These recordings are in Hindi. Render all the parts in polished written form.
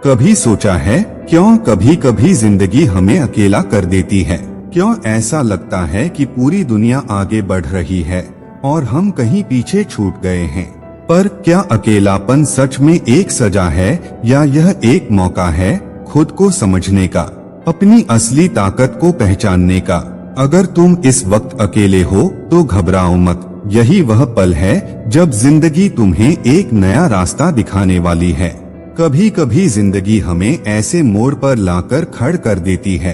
कभी सोचा है क्यों कभी कभी जिंदगी हमें अकेला कर देती है? क्यों ऐसा लगता है कि पूरी दुनिया आगे बढ़ रही है और हम कहीं पीछे छूट गए हैं? पर क्या अकेलापन सच में एक सजा है या यह एक मौका है खुद को समझने का, अपनी असली ताकत को पहचानने का? अगर तुम इस वक्त अकेले हो तो घबराओ मत। यही वह पल है जब जिंदगी तुम्हें एक नया रास्ता दिखाने वाली है। कभी कभी जिंदगी हमें ऐसे मोड़ पर लाकर खड़ कर देती है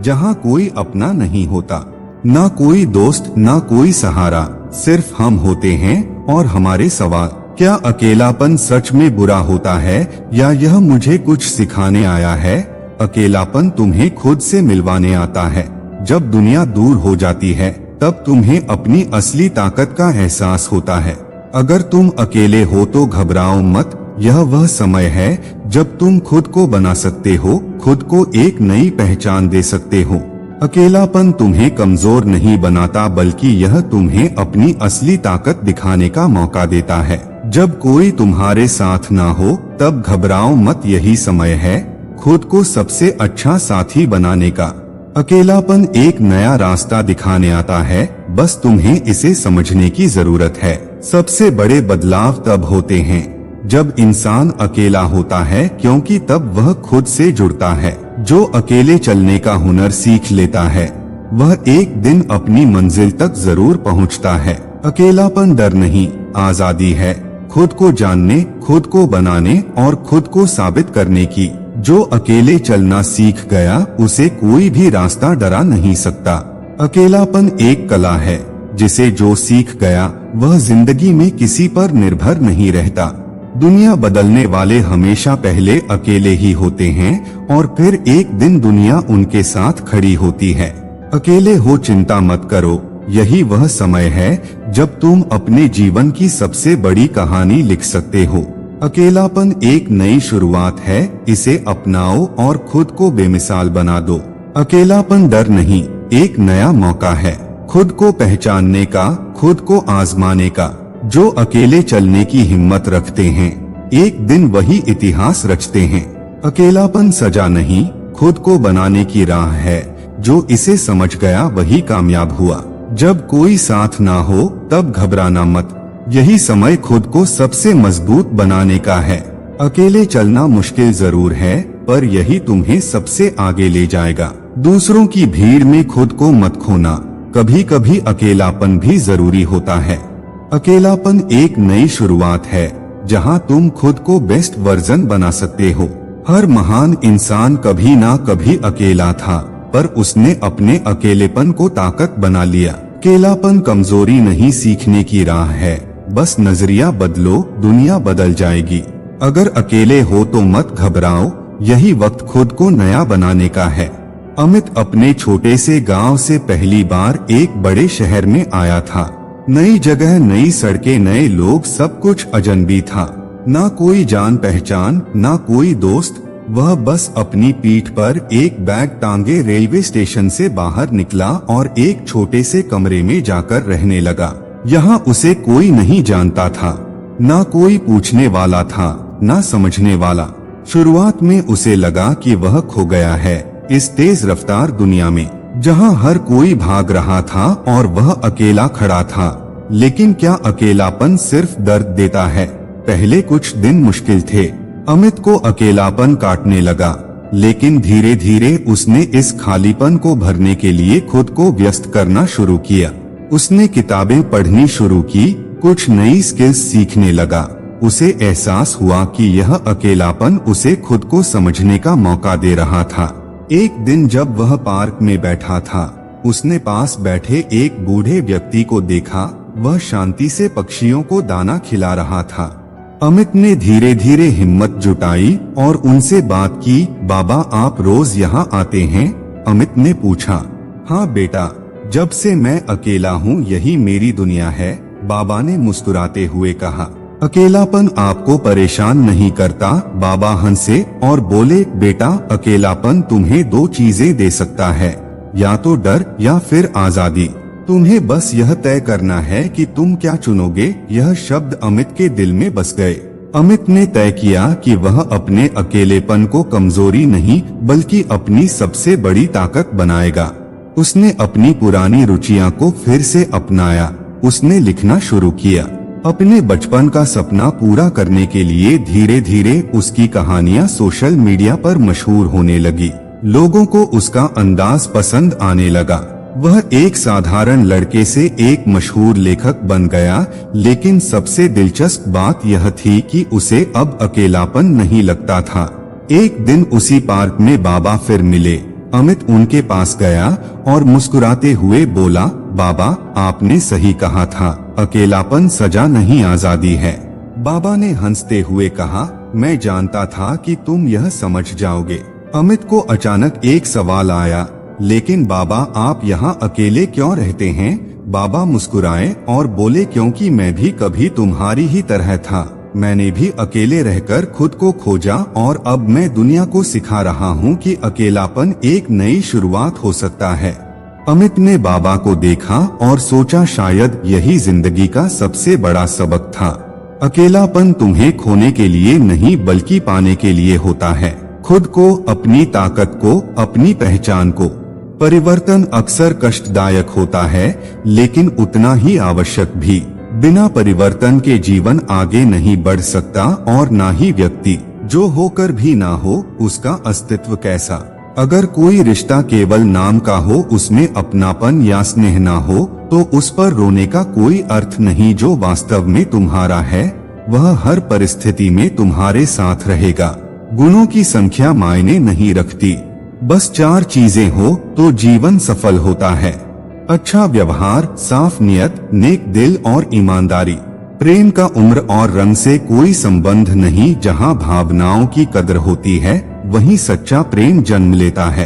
जहां कोई अपना नहीं होता, ना कोई दोस्त ना कोई सहारा, सिर्फ हम होते हैं और हमारे सवाल। क्या अकेलापन सच में बुरा होता है या यह मुझे कुछ सिखाने आया है? अकेलापन तुम्हें खुद से मिलवाने आता है। जब दुनिया दूर हो जाती है तब तुम्हें अपनी असली ताकत का एहसास होता है। अगर तुम अकेले हो तो घबराओ मत, यह वह समय है जब तुम खुद को बना सकते हो, खुद को एक नई पहचान दे सकते हो। अकेलापन तुम्हें कमजोर नहीं बनाता बल्कि यह तुम्हें अपनी असली ताकत दिखाने का मौका देता है। जब कोई तुम्हारे साथ ना हो तब घबराओ मत, यही समय है खुद को सबसे अच्छा साथी बनाने का। अकेलापन एक नया रास्ता दिखाने आता है, बस तुम्हें इसे समझने की जरूरत है। सबसे बड़े बदलाव तब होते हैं जब इंसान अकेला होता है, क्योंकि तब वह खुद से जुड़ता है। जो अकेले चलने का हुनर सीख लेता है वह एक दिन अपनी मंजिल तक जरूर पहुंचता है। अकेलापन डर नहीं, आजादी है, खुद को जानने, खुद को बनाने और खुद को साबित करने की। जो अकेले चलना सीख गया उसे कोई भी रास्ता डरा नहीं सकता। अकेलापन एक कला है जिसे जो सीख गया वह जिंदगी में किसी पर निर्भर नहीं रहता। दुनिया बदलने वाले हमेशा पहले अकेले ही होते हैं और फिर एक दिन दुनिया उनके साथ खड़ी होती है। अकेले हो चिंता मत करो, यही वह समय है जब तुम अपने जीवन की सबसे बड़ी कहानी लिख सकते हो। अकेलापन एक नई शुरुआत है, इसे अपनाओ और खुद को बेमिसाल बना दो। अकेलापन डर नहीं, एक नया मौका है खुद को पहचानने का, खुद को आजमाने का। जो अकेले चलने की हिम्मत रखते हैं एक दिन वही इतिहास रचते हैं। अकेलापन सजा नहीं, खुद को बनाने की राह है। जो इसे समझ गया वही कामयाब हुआ। जब कोई साथ ना हो तब घबराना मत, यही समय खुद को सबसे मजबूत बनाने का है। अकेले चलना मुश्किल जरूर है पर यही तुम्हें सबसे आगे ले जाएगा। दूसरों की भीड़ में खुद को मत खोना, कभी कभी अकेलापन भी जरूरी होता है। अकेलापन एक नई शुरुआत है जहां तुम खुद को बेस्ट वर्जन बना सकते हो। हर महान इंसान कभी ना कभी अकेला था, पर उसने अपने अकेलेपन को ताकत बना लिया। अकेलापन कमजोरी नहीं, सीखने की राह है। बस नजरिया बदलो, दुनिया बदल जाएगी। अगर अकेले हो तो मत घबराओ, यही वक्त खुद को नया बनाने का है। अमित अपने छोटे से गांव से पहली बार एक बड़े शहर में आया था। नई जगह, नई सड़कें, नए लोग, सब कुछ अजनबी था। ना कोई जान पहचान, ना कोई दोस्त। वह बस अपनी पीठ पर एक बैग टांगे रेलवे स्टेशन से बाहर निकला और एक छोटे से कमरे में जाकर रहने लगा। यहाँ उसे कोई नहीं जानता था, ना कोई पूछने वाला था, ना समझने वाला। शुरुआत में उसे लगा कि वह खो गया है इस तेज रफ्तार दुनिया में, जहाँ हर कोई भाग रहा था और वह अकेला खड़ा था। लेकिन क्या अकेलापन सिर्फ दर्द देता है? पहले कुछ दिन मुश्किल थे। अमित को अकेलापन काटने लगा, लेकिन धीरे धीरे उसने इस खालीपन को भरने के लिए खुद को व्यस्त करना शुरू किया। उसने किताबें पढ़नी शुरू की, कुछ नई स्किल्स सीखने लगा। उसे एहसास हुआ कि यह अकेलापन उसे खुद को समझने का मौका दे रहा था। एक दिन जब वह पार्क में बैठा था, उसने पास बैठे एक बूढ़े व्यक्ति को देखा। वह शांति से पक्षियों को दाना खिला रहा था। अमित ने धीरे धीरे हिम्मत जुटाई और उनसे बात की। बाबा, आप रोज यहाँ आते हैं? अमित ने पूछा। हाँ बेटा, जब से मैं अकेला हूँ यही मेरी दुनिया है, बाबा ने मुस्कुराते हुए कहा। अकेलापन आपको परेशान नहीं करता? बाबा हंसे और बोले, बेटा, अकेलापन तुम्हें दो चीजें दे सकता है, या तो डर या फिर आजादी। तुम्हें बस यह तय करना है कि तुम क्या चुनोगे। यह शब्द अमित के दिल में बस गए। अमित ने तय किया कि वह अपने अकेलेपन को कमजोरी नहीं बल्कि अपनी सबसे बड़ी ताकत बनाएगा। उसने अपनी पुरानी रुचियां को फिर से अपनाया। उसने लिखना शुरू किया। अपने बचपन का सपना पूरा करने के लिए धीरे धीरे उसकी कहानियां सोशल मीडिया पर मशहूर होने लगी। लोगों को उसका अंदाज पसंद आने लगा। वह एक साधारण लड़के से एक मशहूर लेखक बन गया, लेकिन सबसे दिलचस्प बात यह थी कि उसे अब अकेलापन नहीं लगता था। एक दिन उसी पार्क में बाबा फिर मिले। अमित उनके पास गया और मुस्कुराते हुए बोला, बाबा, आपने सही कहा था, अकेलापन सजा नहीं आजादी है। बाबा ने हंसते हुए कहा, मैं जानता था कि तुम यह समझ जाओगे। अमित को अचानक एक सवाल आया, लेकिन बाबा, आप यहाँ अकेले क्यों रहते हैं? बाबा मुस्कुराए और बोले, क्योंकि मैं भी कभी तुम्हारी ही तरह था। मैंने भी अकेले रहकर खुद को खोजा और अब मैं दुनिया को सिखा रहा हूँ कि अकेलापन एक नई शुरुआत हो सकता है। अमित ने बाबा को देखा और सोचा, शायद यही जिंदगी का सबसे बड़ा सबक था। अकेलापन तुम्हें खोने के लिए नहीं बल्कि पाने के लिए होता है। खुद को, अपनी ताकत को, अपनी पहचान को। परिवर्तन अक्सर कष्टदायक होता है, लेकिन उतना ही आवश्यक भी। बिना परिवर्तन के जीवन आगे नहीं बढ़ सकता और ना ही व्यक्ति जो होकर भी ना हो उसका अस्तित्व कैसा। अगर कोई रिश्ता केवल नाम का हो, उसमें अपनापन या स्नेह ना हो, तो उस पर रोने का कोई अर्थ नहीं। जो वास्तव में तुम्हारा है वह हर परिस्थिति में तुम्हारे साथ रहेगा। गुणों की संख्या मायने नहीं रखती, बस 4 चीजें हो तो जीवन सफल होता है। अच्छा व्यवहार, साफ नियत, नेक दिल और ईमानदारी। प्रेम का उम्र और रंग से कोई संबंध नहीं। जहाँ भावनाओं की कदर होती है वहीं सच्चा प्रेम जन्म लेता है।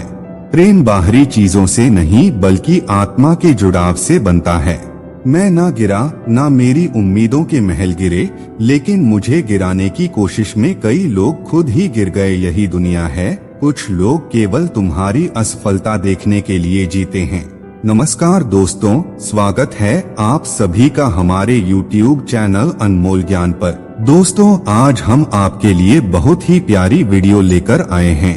प्रेम बाहरी चीजों से नहीं बल्कि आत्मा के जुड़ाव से बनता है। मैं ना गिरा, ना मेरी उम्मीदों के महल गिरे, लेकिन मुझे गिराने की कोशिश में कई लोग खुद ही गिर गए। यही दुनिया है। कुछ लोग केवल तुम्हारी असफलता देखने के लिए जीते हैं। नमस्कार दोस्तों, स्वागत है आप सभी का हमारे YouTube चैनल अनमोल ज्ञान पर। दोस्तों, आज हम आपके लिए बहुत ही प्यारी वीडियो लेकर आए हैं।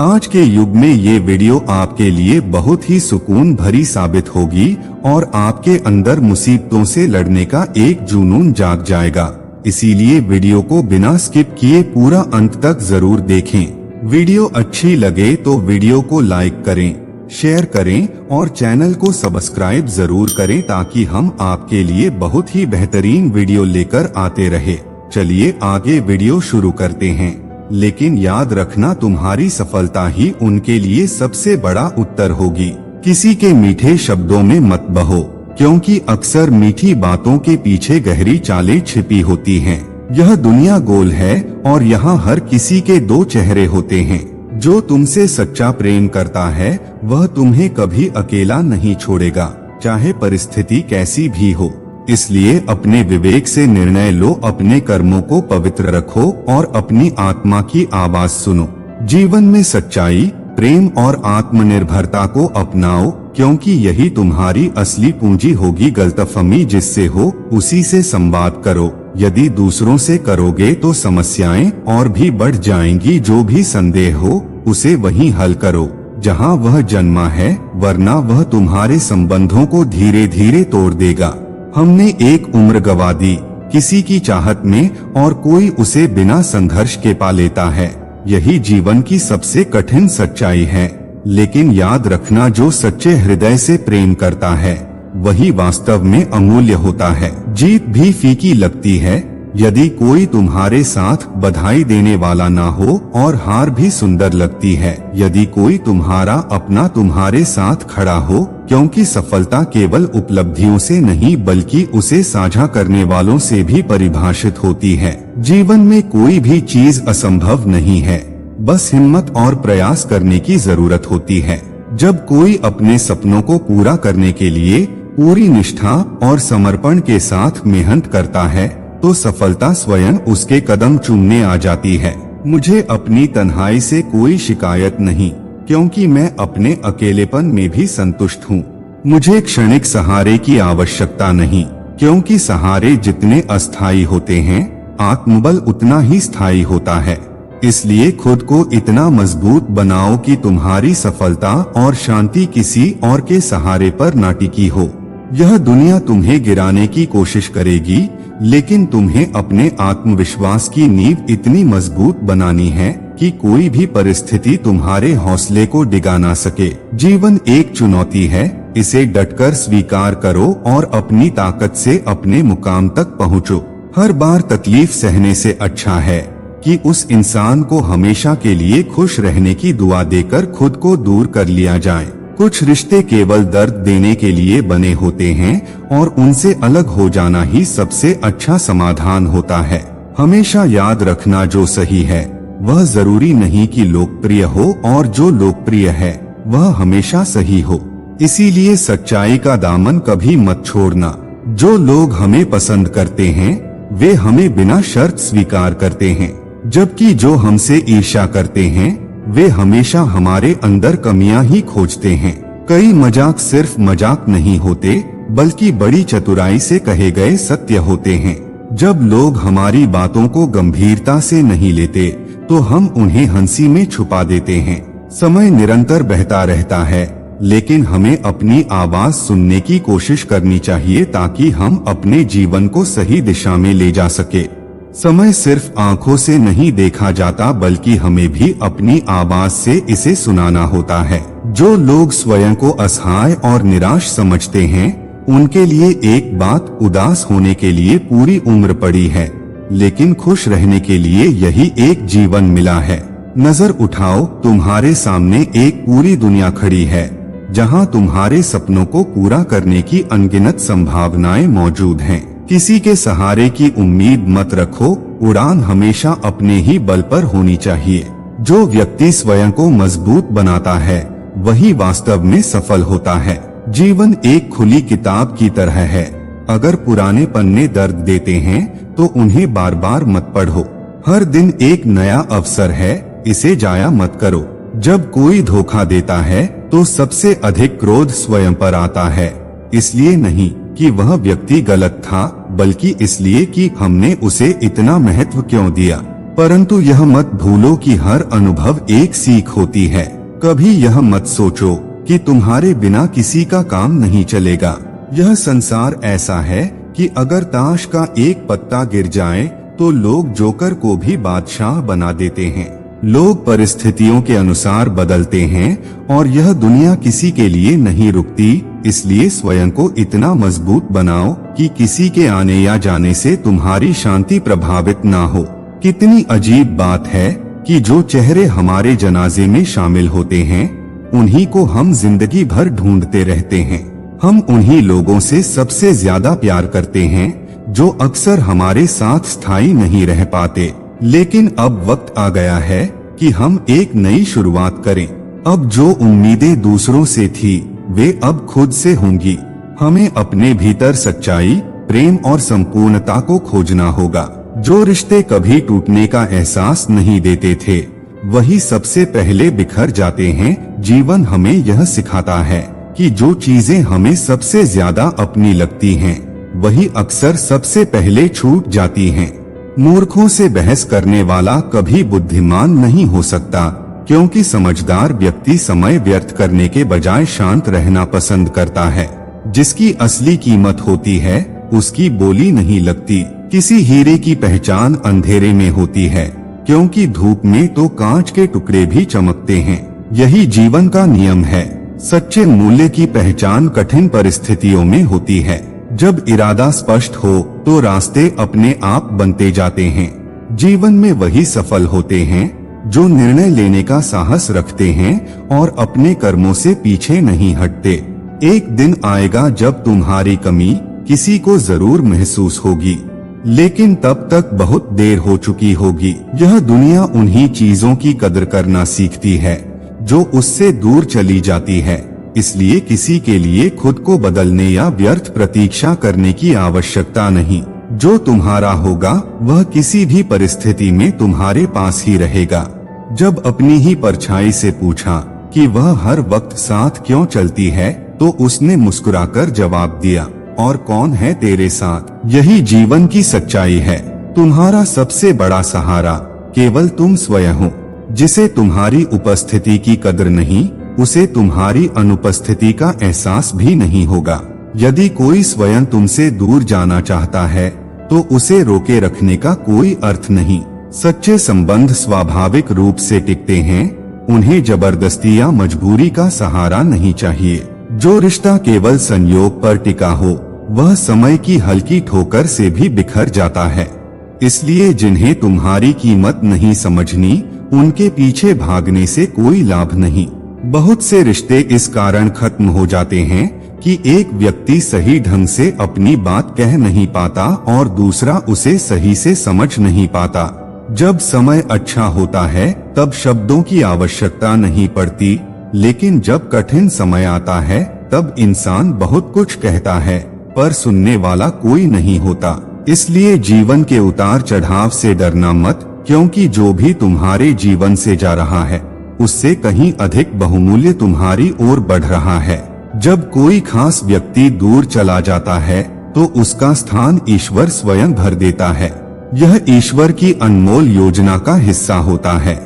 आज के युग में ये वीडियो आपके लिए बहुत ही सुकून भरी साबित होगी और आपके अंदर मुसीबतों से लड़ने का एक जुनून जाग जाएगा। इसीलिए वीडियो को बिना स्किप किए पूरा अंत तक जरूर देखें। वीडियो अच्छी लगे तो वीडियो को लाइक करें, शेयर करें और चैनल को सब्सक्राइब जरूर करें ताकि हम आपके लिए बहुत ही बेहतरीन वीडियो लेकर आते रहे। चलिए आगे वीडियो शुरू करते हैं। लेकिन याद रखना, तुम्हारी सफलता ही उनके लिए सबसे बड़ा उत्तर होगी। किसी के मीठे शब्दों में मत बहो, क्योंकि अक्सर मीठी बातों के पीछे गहरी चालें छिपी होती हैं। यह दुनिया गोल है और यहाँ हर किसी के 2 चेहरे होते हैं। जो तुमसे सच्चा प्रेम करता है वह तुम्हें कभी अकेला नहीं छोड़ेगा, चाहे परिस्थिति कैसी भी हो। इसलिए अपने विवेक से निर्णय लो, अपने कर्मों को पवित्र रखो और अपनी आत्मा की आवाज सुनो। जीवन में सच्चाई, प्रेम और आत्मनिर्भरता को अपनाओ, क्योंकि यही तुम्हारी असली पूंजी होगी। गलतफहमी जिससे हो उसी से संवाद करो। यदि दूसरों से करोगे तो समस्याएं और भी बढ़ जाएंगी। जो भी संदेह हो उसे वहीं हल करो जहां वह जन्मा है, वरना वह तुम्हारे संबंधों को धीरे धीरे तोड़ देगा। हमने एक उम्र गवा दी किसी की चाहत में और कोई उसे बिना संघर्ष के पा लेता है। यही जीवन की सबसे कठिन सच्चाई है। लेकिन याद रखना, जो सच्चे हृदय से प्रेम करता है वही वास्तव में अमूल्य होता है। जीत भी फीकी लगती है यदि कोई तुम्हारे साथ बधाई देने वाला ना हो, और हार भी सुंदर लगती है यदि कोई तुम्हारा अपना तुम्हारे साथ खड़ा हो, क्योंकि सफलता केवल उपलब्धियों से नहीं बल्कि उसे साझा करने वालों से भी परिभाषित होती है। जीवन में कोई भी चीज असंभव नहीं है, बस हिम्मत और प्रयास करने की जरूरत होती है। जब कोई अपने सपनों को पूरा करने के लिए पूरी निष्ठा और समर्पण के साथ मेहनत करता है तो सफलता स्वयं उसके कदम चूमने आ जाती है। मुझे अपनी तन्हाई से कोई शिकायत नहीं, क्योंकि मैं अपने अकेलेपन में भी संतुष्ट हूँ। मुझे क्षणिक सहारे की आवश्यकता नहीं, क्योंकि सहारे जितने अस्थायी होते हैं आत्मबल उतना ही स्थायी होता है। इसलिए खुद को इतना मजबूत बनाओ कि तुम्हारी सफलता और शांति किसी और के सहारे पर ना टिकी हो। यह दुनिया तुम्हें गिराने की कोशिश करेगी, लेकिन तुम्हें अपने आत्मविश्वास की नींव इतनी मजबूत बनानी है कि कोई भी परिस्थिति तुम्हारे हौसले को डिगा ना सके। जीवन एक चुनौती है, इसे डटकर स्वीकार करो और अपनी ताकत से अपने मुकाम तक पहुँचो। हर बार तकलीफ सहने से अच्छा है कि उस इंसान को हमेशा के लिए खुश रहने की दुआ देकर खुद को दूर कर लिया जाए। कुछ रिश्ते केवल दर्द देने के लिए बने होते हैं और उनसे अलग हो जाना ही सबसे अच्छा समाधान होता है। हमेशा याद रखना, जो सही है वह जरूरी नहीं कि लोकप्रिय हो और जो लोकप्रिय है वह हमेशा सही हो। इसीलिए सच्चाई का दामन कभी मत छोड़ना। जो लोग हमें पसंद करते हैं वे हमें बिना शर्त स्वीकार करते हैं, जबकि जो हमसे ईर्ष्या करते हैं वे हमेशा हमारे अंदर कमियां ही खोजते हैं। कई मजाक सिर्फ मजाक नहीं होते, बल्कि बड़ी चतुराई से कहे गए सत्य होते हैं। जब लोग हमारी बातों को गंभीरता से नहीं लेते तो हम उन्हें हंसी में छुपा देते हैं। समय निरंतर बहता रहता है, लेकिन हमें अपनी आवाज सुनने की कोशिश करनी चाहिए ताकि हम अपने जीवन को सही दिशा में ले जा सके। समय सिर्फ आंखों से नहीं देखा जाता, बल्कि हमें भी अपनी आवाज से इसे सुनाना होता है। जो लोग स्वयं को असहाय और निराश समझते हैं उनके लिए एक बात, उदास होने के लिए पूरी उम्र पड़ी है, लेकिन खुश रहने के लिए यही एक जीवन मिला है। नजर उठाओ, तुम्हारे सामने एक पूरी दुनिया खड़ी है जहां तुम्हारे सपनों को पूरा करने की अनगिनत संभावनाएं मौजूद हैं। किसी के सहारे की उम्मीद मत रखो, उड़ान हमेशा अपने ही बल पर होनी चाहिए। जो व्यक्ति स्वयं को मजबूत बनाता है वही वास्तव में सफल होता है। जीवन एक खुली किताब की तरह है, अगर पुराने पन्ने दर्द देते हैं तो उन्हें बार बार मत पढ़ो। हर दिन एक नया अवसर है, इसे जाया मत करो। जब कोई धोखा देता है तो सबसे अधिक क्रोध स्वयं पर आता है, इसलिए नहीं कि वह व्यक्ति गलत था, बल्कि इसलिए कि हमने उसे इतना महत्व क्यों दिया। परंतु यह मत भूलो कि हर अनुभव एक सीख होती है। कभी यह मत सोचो कि तुम्हारे बिना किसी का काम नहीं चलेगा। यह संसार ऐसा है कि अगर ताश का एक पत्ता गिर जाए तो लोग जोकर को भी बादशाह बना देते हैं। लोग परिस्थितियों के अनुसार बदलते हैं और यह दुनिया किसी के लिए नहीं रुकती। इसलिए स्वयं को इतना मजबूत बनाओ कि किसी के आने या जाने से तुम्हारी शांति प्रभावित ना हो। कितनी अजीब बात है कि जो चेहरे हमारे जनाजे में शामिल होते हैं उन्हीं को हम जिंदगी भर ढूंढते रहते हैं। हम उन्हीं लोगों से सबसे ज्यादा प्यार करते हैं जो अक्सर हमारे साथ स्थायी नहीं रह पाते। लेकिन अब वक्त आ गया है कि हम एक नई शुरुआत करें। अब जो उम्मीदें दूसरों से थी वे अब खुद से होंगी। हमें अपने भीतर सच्चाई, प्रेम और संपूर्णता को खोजना होगा। जो रिश्ते कभी टूटने का एहसास नहीं देते थे वही सबसे पहले बिखर जाते हैं। जीवन हमें यह सिखाता है कि जो चीजें हमें सबसे ज्यादा अपनी लगती हैं वही अक्सर सबसे पहले छूट जाती हैं। मूर्खों से बहस करने वाला कभी बुद्धिमान नहीं हो सकता, क्योंकि समझदार व्यक्ति समय व्यर्थ करने के बजाय शांत रहना पसंद करता है। जिसकी असली कीमत होती है उसकी बोली नहीं लगती। किसी हीरे की पहचान अंधेरे में होती है, क्योंकि धूप में तो कांच के टुकड़े भी चमकते हैं। यही जीवन का नियम है। सच्चे मूल्य की पहचान कठिन परिस्थितियों में होती है। जब इरादा स्पष्ट हो तो रास्ते अपने आप बनते जाते हैं। जीवन में वही सफल होते हैं जो निर्णय लेने का साहस रखते हैं और अपने कर्मों से पीछे नहीं हटते। एक दिन आएगा जब तुम्हारी कमी किसी को जरूर महसूस होगी, लेकिन तब तक बहुत देर हो चुकी होगी। यह दुनिया उन्हीं चीजों की कदर करना सीखती है जो उससे दूर चली जाती है। इसलिए किसी के लिए खुद को बदलने या व्यर्थ प्रतीक्षा करने की आवश्यकता नहीं। जो तुम्हारा होगा वह किसी भी परिस्थिति में तुम्हारे पास ही रहेगा। जब अपनी ही परछाई से पूछा कि वह हर वक्त साथ क्यों चलती है, तो उसने मुस्कुराकर जवाब दिया, और कौन है तेरे साथ। यही जीवन की सच्चाई है। तुम्हारा सबसे बड़ा सहारा केवल तुम स्वयं हो। जिसे तुम्हारी उपस्थिति की कदर नहीं, उसे तुम्हारी अनुपस्थिति का एहसास भी नहीं होगा। यदि कोई स्वयं तुमसे दूर जाना चाहता है तो उसे रोके रखने का कोई अर्थ नहीं। सच्चे संबंध स्वाभाविक रूप से टिकते हैं, उन्हें जबरदस्ती या मजबूरी का सहारा नहीं चाहिए। जो रिश्ता केवल संयोग पर टिका हो वह समय की हल्की ठोकर से भी बिखर जाता है। इसलिए जिन्हें तुम्हारी कीमत नहीं समझनी, उनके पीछे भागने से कोई लाभ नहीं। बहुत से रिश्ते इस कारण खत्म हो जाते हैं कि एक व्यक्ति सही ढंग से अपनी बात कह नहीं पाता और दूसरा उसे सही से समझ नहीं पाता। जब समय अच्छा होता है तब शब्दों की आवश्यकता नहीं पड़ती, लेकिन जब कठिन समय आता है तब इंसान बहुत कुछ कहता है पर सुनने वाला कोई नहीं होता। इसलिए जीवन के उतार चढ़ाव से डरना मत, क्योंकि जो भी तुम्हारे जीवन से जा रहा है उससे कहीं अधिक बहुमूल्य तुम्हारी ओर बढ़ रहा है। जब कोई खास व्यक्ति दूर चला जाता है तो उसका स्थान ईश्वर स्वयं भर देता है। यह ईश्वर की अनमोल योजना का हिस्सा होता है।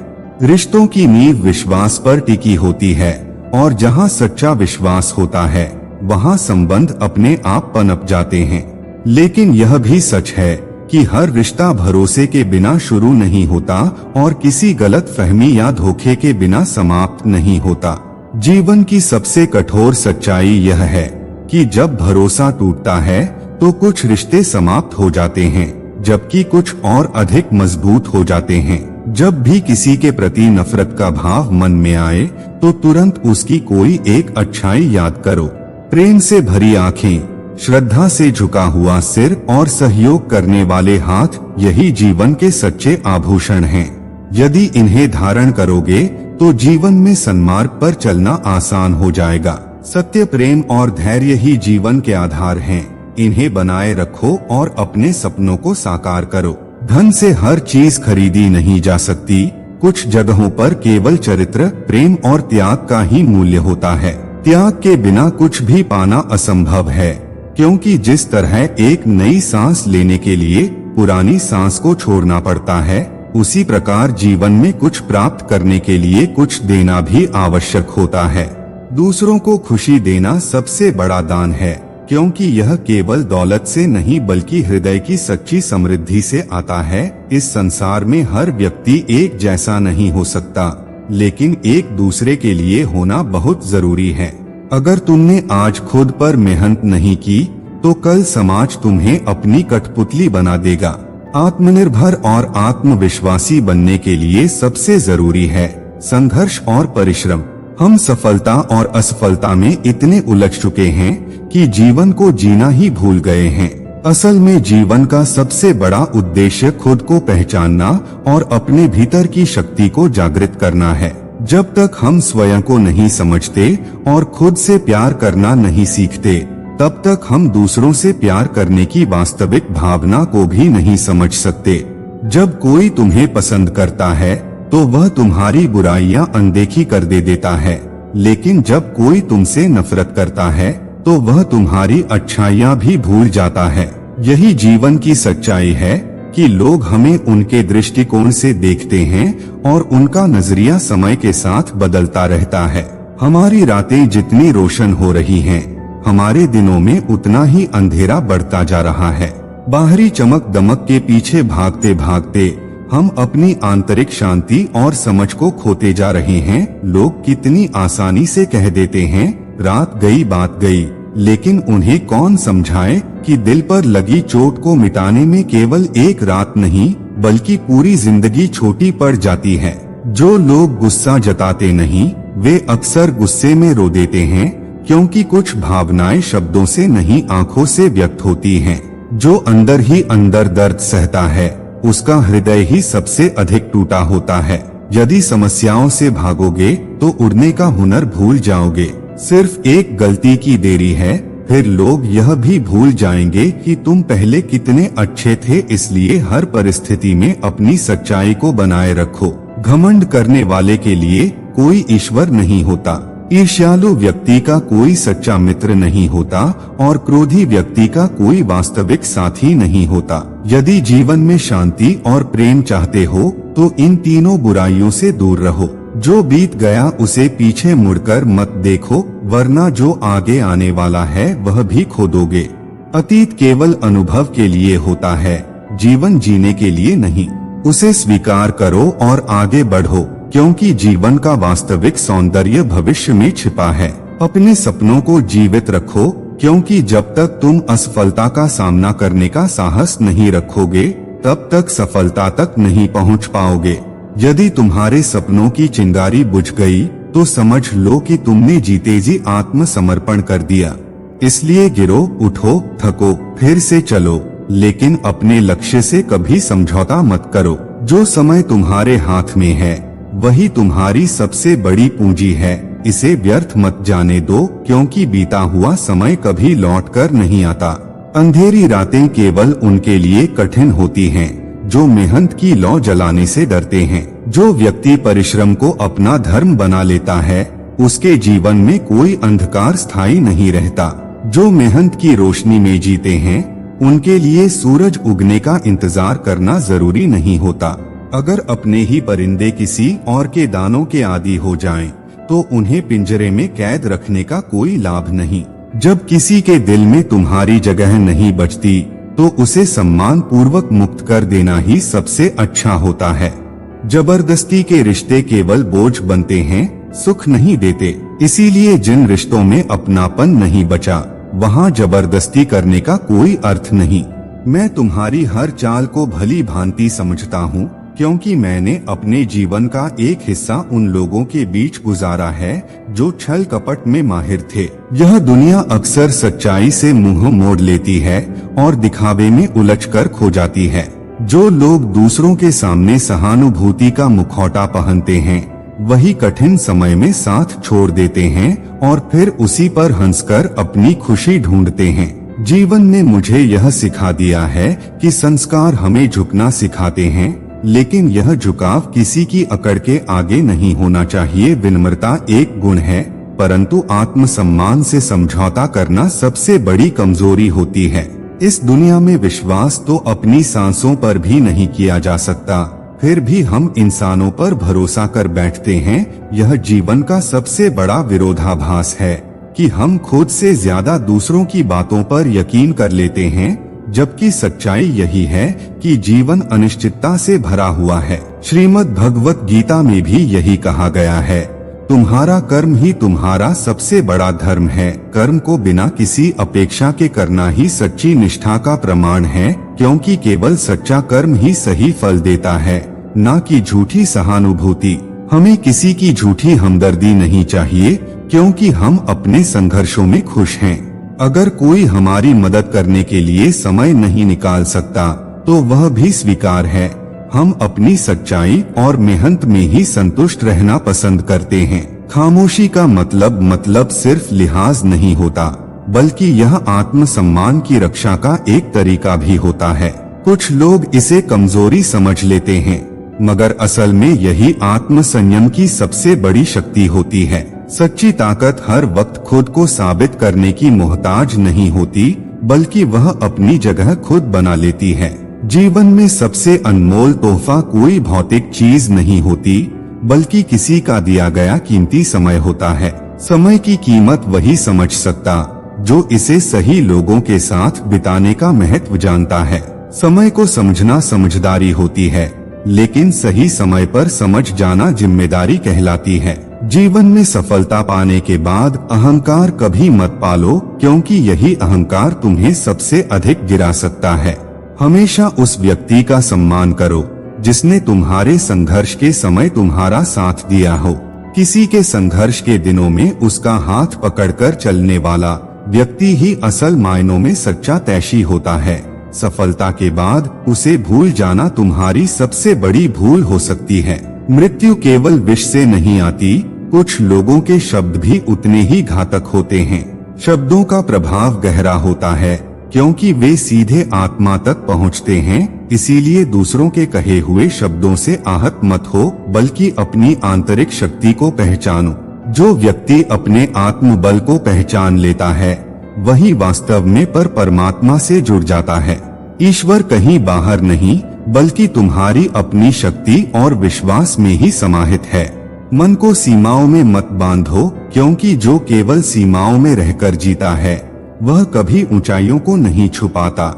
रिश्तों की नींव विश्वास पर टिकी होती है और जहाँ सच्चा विश्वास होता है वहाँ संबंध अपने आप पनप जाते हैं। लेकिन यह भी सच है कि हर रिश्ता भरोसे के बिना शुरू नहीं होता और किसी गलत फहमी या धोखे के बिना समाप्त नहीं होता। जीवन की सबसे कठोर सच्चाई यह है कि जब भरोसा टूटता है तो कुछ रिश्ते समाप्त हो जाते हैं, जबकि कुछ और अधिक मजबूत हो जाते हैं। जब भी किसी के प्रति नफरत का भाव मन में आए तो तुरंत उसकी कोई एक अच्छाई याद करो। प्रेम से भरी आंखें, श्रद्धा से झुका हुआ सिर और सहयोग करने वाले हाथ, यही जीवन के सच्चे आभूषण हैं। यदि इन्हें धारण करोगे तो जीवन में सन्मार्ग पर चलना आसान हो जाएगा। सत्य, प्रेम और धैर्य ही जीवन के आधार हैं। इन्हें बनाए रखो और अपने सपनों को साकार करो। धन से हर चीज खरीदी नहीं जा सकती। कुछ जगहों पर केवल चरित्र, प्रेम और त्याग का ही मूल्य होता है। त्याग के बिना कुछ भी पाना असंभव है, क्योंकि जिस तरह एक नई सांस लेने के लिए पुरानी सांस को छोड़ना पड़ता है, उसी प्रकार जीवन में कुछ प्राप्त करने के लिए कुछ देना भी आवश्यक होता है। दूसरों को खुशी देना सबसे बड़ा दान है, क्योंकि यह केवल दौलत से नहीं बल्कि हृदय की सच्ची समृद्धि से आता है। इस संसार में हर व्यक्ति एक जैसा नहीं हो सकता, लेकिन एक दूसरे के लिए होना बहुत जरूरी है। अगर तुमने आज खुद पर मेहनत नहीं की तो कल समाज तुम्हें अपनी कठपुतली बना देगा। आत्मनिर्भर और आत्मविश्वासी बनने के लिए सबसे जरूरी है संघर्ष और परिश्रम। हम सफलता और असफलता में इतने उलझ चुके हैं कि जीवन को जीना ही भूल गए हैं। असल में जीवन का सबसे बड़ा उद्देश्य खुद को पहचानना और अपने भीतर की शक्ति को जागृत करना है। जब तक हम स्वयं को नहीं समझते और खुद से प्यार करना नहीं सीखते, तब तक हम दूसरों से प्यार करने की वास्तविक भावना को भी नहीं समझ सकते। जब कोई तुम्हें पसंद करता है तो वह तुम्हारी बुराइयां अनदेखी कर देता है, लेकिन जब कोई तुमसे नफरत करता है तो वह तुम्हारी अच्छाइयां भी भूल जाता है। यही जीवन की सच्चाई है कि लोग हमें उनके दृष्टिकोण से देखते हैं और उनका नजरिया समय के साथ बदलता रहता है। हमारी रातें जितनी रोशन हो रही हैं, हमारे दिनों में उतना ही अंधेरा बढ़ता जा रहा है। बाहरी चमक दमक के पीछे भागते भागते हम अपनी आंतरिक शांति और समझ को खोते जा रहे हैं। लोग कितनी आसानी से कह देते हैं रात गई बात गई, लेकिन उन्हें कौन समझाए कि दिल पर लगी चोट को मिटाने में केवल एक रात नहीं बल्कि पूरी जिंदगी छोटी पड़ जाती है। जो लोग गुस्सा जताते नहीं वे अक्सर गुस्से में रो देते हैं, क्योंकि कुछ भावनाएं शब्दों से नहीं आंखों से व्यक्त होती हैं। जो अंदर ही अंदर दर्द सहता है उसका हृदय ही सबसे अधिक टूटा होता है। यदि समस्याओं से भागोगे तो उड़ने का हुनर भूल जाओगे। सिर्फ एक गलती की देरी है, फिर लोग यह भी भूल जाएंगे कि तुम पहले कितने अच्छे थे। इसलिए हर परिस्थिति में अपनी सच्चाई को बनाए रखो। घमंड करने वाले के लिए कोई ईश्वर नहीं होता। ईर्ष्यालु व्यक्ति का कोई सच्चा मित्र नहीं होता और क्रोधी व्यक्ति का कोई वास्तविक साथी नहीं होता। यदि जीवन में शांति और प्रेम चाहते हो तो इन तीनों बुराइयों से दूर रहो। जो बीत गया उसे पीछे मुड़कर मत देखो, वरना जो आगे आने वाला है वह भी खो दोगे। अतीत केवल अनुभव के लिए होता है, जीवन जीने के लिए नहीं। उसे स्वीकार करो और आगे बढ़ो, क्योंकि जीवन का वास्तविक सौंदर्य भविष्य में छिपा है। अपने सपनों को जीवित रखो, क्योंकि जब तक तुम असफलता का सामना करने का साहस नहीं रखोगे तब तक सफलता तक नहीं पहुंच पाओगे। यदि तुम्हारे सपनों की चिंगारी बुझ गई तो समझ लो कि तुमने जीते जी आत्मसमर्पण कर दिया। इसलिए गिरो, उठो, थको, फिर से चलो, लेकिन अपने लक्ष्य से कभी समझौता मत करो। जो समय तुम्हारे हाथ में है वही तुम्हारी सबसे बड़ी पूंजी है। इसे व्यर्थ मत जाने दो, क्योंकि बीता हुआ समय कभी लौट कर नहीं आता। अंधेरी रातें केवल उनके लिए कठिन होती हैं जो मेहनत की लौ जलाने से डरते हैं। जो व्यक्ति परिश्रम को अपना धर्म बना लेता है उसके जीवन में कोई अंधकार स्थायी नहीं रहता। जो मेहनत की रोशनी में जीते हैं उनके लिए सूरज उगने का इंतजार करना जरूरी नहीं होता। अगर अपने ही परिंदे किसी और के दानों के आदी हो जाएं, तो उन्हें पिंजरे में कैद रखने का कोई लाभ नहीं। जब किसी के दिल में तुम्हारी जगह नहीं बचती तो उसे सम्मान पूर्वक मुक्त कर देना ही सबसे अच्छा होता है। जबरदस्ती के रिश्ते केवल बोझ बनते हैं, सुख नहीं देते। इसीलिए जिन रिश्तों में अपनापन नहीं बचा वहाँ जबरदस्ती करने का कोई अर्थ नहीं। मैं तुम्हारी हर चाल को भली भांति समझता हूँ, क्योंकि मैंने अपने जीवन का एक हिस्सा उन लोगों के बीच गुजारा है जो छल कपट में माहिर थे। यह दुनिया अक्सर सच्चाई से मुंह मोड़ लेती है और दिखावे में उलझकर खो जाती है। जो लोग दूसरों के सामने सहानुभूति का मुखौटा पहनते हैं वही कठिन समय में साथ छोड़ देते हैं और फिर उसी पर हंसकर अपनी खुशी ढूंढते हैं। जीवन ने मुझे यह सिखा दिया है कि संस्कार हमें झुकना सिखाते हैं, लेकिन यह झुकाव किसी की अकड़ के आगे नहीं होना चाहिए। विनम्रता एक गुण है, परंतु आत्मसम्मान से समझौता करना सबसे बड़ी कमजोरी होती है। इस दुनिया में विश्वास तो अपनी सांसों पर भी नहीं किया जा सकता, फिर भी हम इंसानों पर भरोसा कर बैठते हैं। यह जीवन का सबसे बड़ा विरोधाभास है कि हम खुद से ज्यादा दूसरों की बातों पर यकीन कर लेते हैं, जबकि सच्चाई यही है कि जीवन अनिश्चितता से भरा हुआ है। श्रीमद् भगवत गीता में भी यही कहा गया है, तुम्हारा कर्म ही तुम्हारा सबसे बड़ा धर्म है। कर्म को बिना किसी अपेक्षा के करना ही सच्ची निष्ठा का प्रमाण है, क्योंकि केवल सच्चा कर्म ही सही फल देता है, न कि झूठी सहानुभूति। हमें किसी की झूठी हमदर्दी नहीं चाहिए, क्योंकि हम अपने संघर्षों में खुश हैं। अगर कोई हमारी मदद करने के लिए समय नहीं निकाल सकता तो वह भी स्वीकार है। हम अपनी सच्चाई और मेहनत में ही संतुष्ट रहना पसंद करते हैं। खामोशी का मतलब सिर्फ लिहाज नहीं होता, बल्कि यह आत्मसम्मान की रक्षा का एक तरीका भी होता है। कुछ लोग इसे कमजोरी समझ लेते हैं, मगर असल में यही आत्मसंयम की सबसे बड़ी शक्ति होती है। सच्ची ताकत हर वक्त खुद को साबित करने की मोहताज नहीं होती, बल्कि वह अपनी जगह खुद बना लेती है। जीवन में सबसे अनमोल तोहफा कोई भौतिक चीज नहीं होती, बल्कि किसी का दिया गया कीमती समय होता है। समय की कीमत वही समझ सकता जो इसे सही लोगों के साथ बिताने का महत्व जानता है। समय को समझना समझदारी होती है, लेकिन सही समय पर समझ जाना जिम्मेदारी कहलाती है। जीवन में सफलता पाने के बाद अहंकार कभी मत पालो, क्योंकि यही अहंकार तुम्हें सबसे अधिक गिरा सकता है। हमेशा उस व्यक्ति का सम्मान करो जिसने तुम्हारे संघर्ष के समय तुम्हारा साथ दिया हो। किसी के संघर्ष के दिनों में उसका हाथ पकड़कर चलने वाला व्यक्ति ही असल मायनों में सच्चा तैशी होता है। सफलता के बाद उसे भूल जाना तुम्हारी सबसे बड़ी भूल हो सकती है। मृत्यु केवल विष से नहीं आती, कुछ लोगों के शब्द भी उतने ही घातक होते हैं। शब्दों का प्रभाव गहरा होता है, क्योंकि वे सीधे आत्मा तक पहुंचते हैं। इसीलिए दूसरों के कहे हुए शब्दों से आहत मत हो, बल्कि अपनी आंतरिक शक्ति को पहचानो। जो व्यक्ति अपने आत्मबल को पहचान लेता है वही वास्तव में परमात्मा से जुड़ जाता है। ईश्वर कहीं बाहर नहीं बल्कि तुम्हारी अपनी शक्ति और विश्वास में ही समाहित है। मन को सीमाओं में मत बांधो, क्योंकि जो केवल सीमाओं में रहकर जीता है वह कभी ऊंचाइयों को नहीं छुपाता।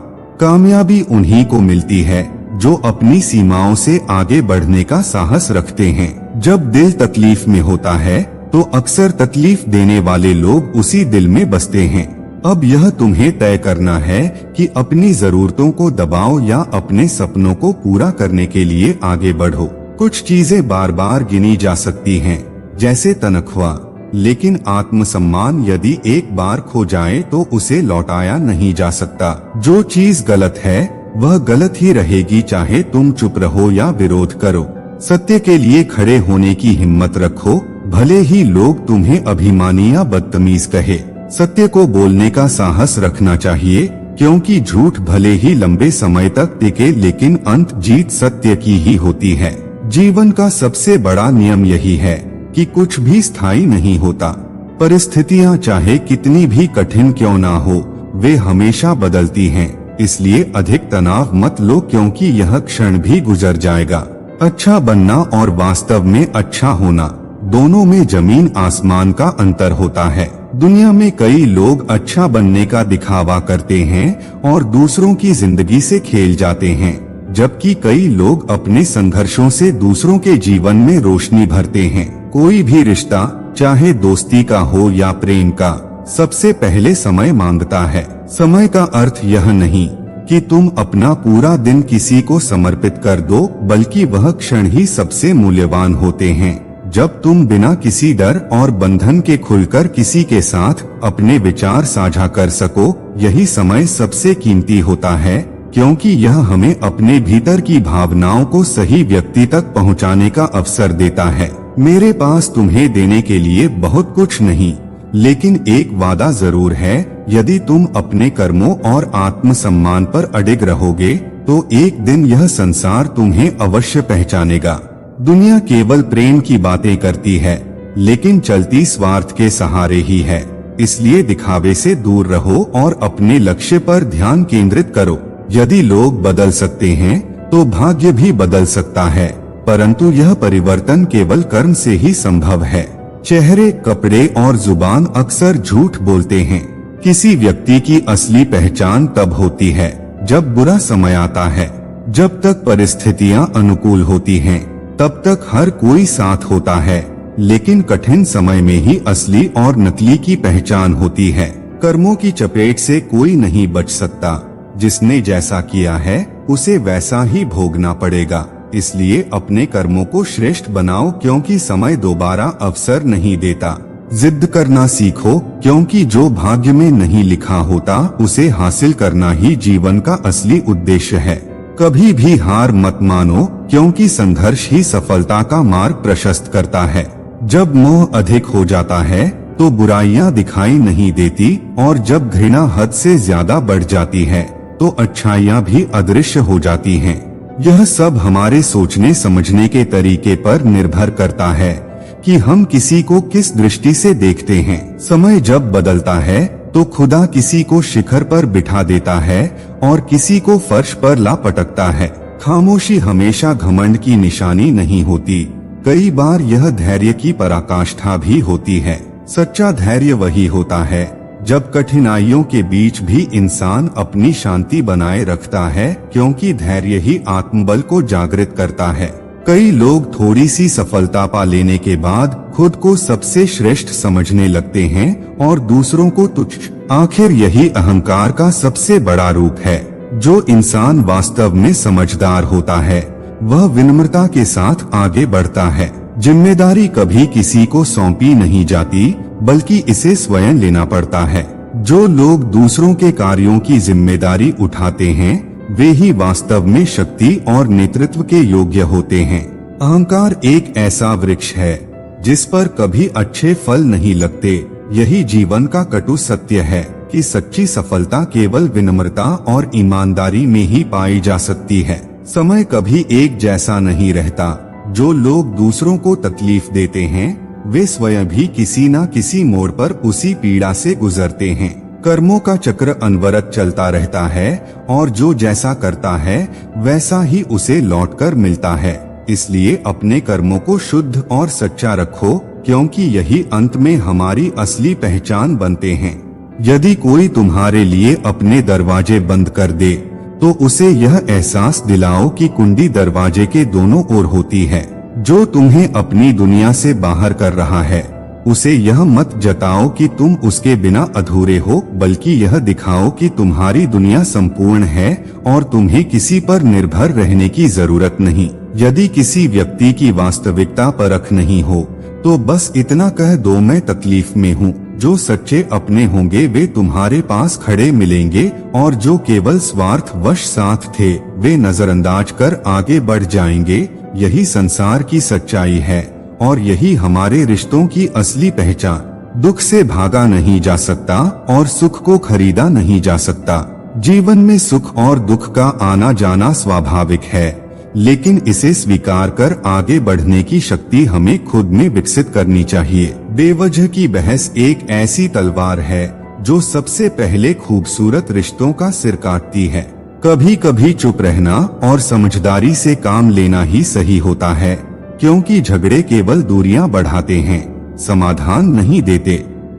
कामयाबी उन्हीं को मिलती है जो अपनी सीमाओं से आगे बढ़ने का साहस रखते हैं। जब दिल तकलीफ में होता है तो अक्सर तकलीफ देने वाले लोग उसी दिल में बसते हैं। अब यह तुम्हें तय करना है कि अपनी जरूरतों को दबाओ या अपने सपनों को पूरा करने के लिए आगे बढ़ो। कुछ चीजें बार बार गिनी जा सकती हैं, जैसे तनख्वाह, लेकिन आत्मसम्मान यदि एक बार खो जाए तो उसे लौटाया नहीं जा सकता। जो चीज गलत है वह गलत ही रहेगी, चाहे तुम चुप रहो या विरोध करो। सत्य के लिए खड़े होने की हिम्मत रखो, भले ही लोग तुम्हें अभिमानी या बदतमीज कहे। सत्य को बोलने का साहस रखना चाहिए, क्योंकि झूठ भले ही लंबे समय तक टिके लेकिन अंत जीत सत्य की ही होती है। जीवन का सबसे बड़ा नियम यही है कि कुछ भी स्थायी नहीं होता। परिस्थितियां चाहे कितनी भी कठिन क्यों ना हो, वे हमेशा बदलती हैं। इसलिए अधिक तनाव मत लो, क्योंकि यह क्षण भी गुजर जाएगा। अच्छा बनना और वास्तव में अच्छा होना, दोनों में जमीन आसमान का अंतर होता है। दुनिया में कई लोग अच्छा बनने का दिखावा करते हैं और दूसरों की जिंदगी से खेल जाते हैं, जबकि कई लोग अपने संघर्षों से दूसरों के जीवन में रोशनी भरते हैं। कोई भी रिश्ता, चाहे दोस्ती का हो या प्रेम का, सबसे पहले समय मांगता है। समय का अर्थ यह नहीं कि तुम अपना पूरा दिन किसी को समर्पित कर दो, बल्कि वह क्षण ही सबसे मूल्यवान होते हैं जब तुम बिना किसी डर और बंधन के खुलकर किसी के साथ अपने विचार साझा कर सको। यही समय सबसे कीमती होता है, क्योंकि यह हमें अपने भीतर की भावनाओं को सही व्यक्ति तक पहुंचाने का अवसर देता है। मेरे पास तुम्हें देने के लिए बहुत कुछ नहीं, लेकिन एक वादा जरूर है। यदि तुम अपने कर्मों और आत्मसम्मान पर अडिग रहोगे तो एक दिन यह संसार तुम्हें अवश्य पहचानेगा। दुनिया केवल प्रेम की बातें करती है, लेकिन चलती स्वार्थ के सहारे ही है। इसलिए दिखावे से दूर रहो और अपने लक्ष्य पर ध्यान केंद्रित करो। यदि लोग बदल सकते हैं तो भाग्य भी बदल सकता है, परंतु यह परिवर्तन केवल कर्म से ही संभव है। चेहरे, कपड़े और जुबान अक्सर झूठ बोलते हैं। किसी व्यक्ति की असली पहचान तब होती है जब बुरा समय आता है। जब तक परिस्थितियां अनुकूल होती हैं, तब तक हर कोई साथ होता है, लेकिन कठिन समय में ही असली और नकली की पहचान होती है। कर्मों की चपेट से कोई नहीं बच सकता। जिसने जैसा किया है उसे वैसा ही भोगना पड़ेगा। इसलिए अपने कर्मों को श्रेष्ठ बनाओ, क्योंकि समय दोबारा अवसर नहीं देता। जिद करना सीखो, क्योंकि जो भाग्य में नहीं लिखा होता उसे हासिल करना ही जीवन का असली उद्देश्य है। कभी भी हार मत मानो, क्योंकि संघर्ष ही सफलता का मार्ग प्रशस्त करता है। जब मोह अधिक हो जाता है तो बुराइयां दिखाई नहीं देती, और जब घृणा हद से ज्यादा बढ़ जाती है तो अच्छाइयां भी अदृश्य हो जाती हैं। यह सब हमारे सोचने समझने के तरीके पर निर्भर करता है कि हम किसी को किस दृष्टि से देखते हैं। समय जब बदलता है तो खुदा किसी को शिखर पर बिठा देता है और किसी को फर्श पर ला पटकता है। खामोशी हमेशा घमंड की निशानी नहीं होती, कई बार यह धैर्य की पराकाष्ठा भी होती है। सच्चा धैर्य वही होता है जब कठिनाइयों के बीच भी इंसान अपनी शांति बनाए रखता है, क्योंकि धैर्य ही आत्मबल को जागृत करता है। कई लोग थोड़ी सी सफलता पा लेने के बाद खुद को सबसे श्रेष्ठ समझने लगते हैं और दूसरों को तुच्छ। आखिर यही अहंकार का सबसे बड़ा रूप है। जो इंसान वास्तव में समझदार होता है वह विनम्रता के साथ आगे बढ़ता है। जिम्मेदारी कभी किसी को सौंपी नहीं जाती, बल्कि इसे स्वयं लेना पड़ता है। जो लोग दूसरों के कार्यों की जिम्मेदारी उठाते हैं वे ही वास्तव में शक्ति और नेतृत्व के योग्य होते हैं। अहंकार एक ऐसा वृक्ष है जिस पर कभी अच्छे फल नहीं लगते। यही जीवन का कटु सत्य है कि सच्ची सफलता केवल विनम्रता और ईमानदारी में ही पाई जा सकती है। समय कभी एक जैसा नहीं रहता। जो लोग दूसरों को तकलीफ देते हैं वे स्वयं भी किसी न किसी मोड़ पर उसी पीड़ा से गुजरते हैं। कर्मों का चक्र अनवरत चलता रहता है और जो जैसा करता है वैसा ही उसे लौटकर मिलता है। इसलिए अपने कर्मों को शुद्ध और सच्चा रखो, क्योंकि यही अंत में हमारी असली पहचान बनते हैं। यदि कोई तुम्हारे लिए अपने दरवाजे बंद कर दे तो उसे यह एहसास दिलाओ कि कुंडी दरवाजे के दोनों ओर होती है। जो तुम्हें अपनी दुनिया से बाहर कर रहा है उसे यह मत जताओ कि तुम उसके बिना अधूरे हो, बल्कि यह दिखाओ कि तुम्हारी दुनिया संपूर्ण है और तुम्हें किसी पर निर्भर रहने की जरूरत नहीं। यदि किसी व्यक्ति की वास्तविकता परख नहीं हो तो बस इतना कह दो, मैं तकलीफ में हूँ। जो सच्चे अपने होंगे वे तुम्हारे पास खड़े मिलेंगे और जो केवल स्वार्थवश साथ थे वे नजरअंदाज कर आगे बढ़ जाएंगे। यही संसार की सच्चाई है और यही हमारे रिश्तों की असली पहचान। दुख से भागा नहीं जा सकता और सुख को खरीदा नहीं जा सकता। जीवन में सुख और दुख का आना जाना स्वाभाविक है, लेकिन इसे स्वीकार कर आगे बढ़ने की शक्ति हमें खुद में विकसित करनी चाहिए। बेवजह की बहस एक ऐसी तलवार है जो सबसे पहले खूबसूरत रिश्तों का सिर काटती है। कभी कभी चुप रहना और समझदारी से काम लेना ही सही होता है, क्योंकि झगड़े केवल दूरियां बढ़ाते हैं, समाधान नहीं देते।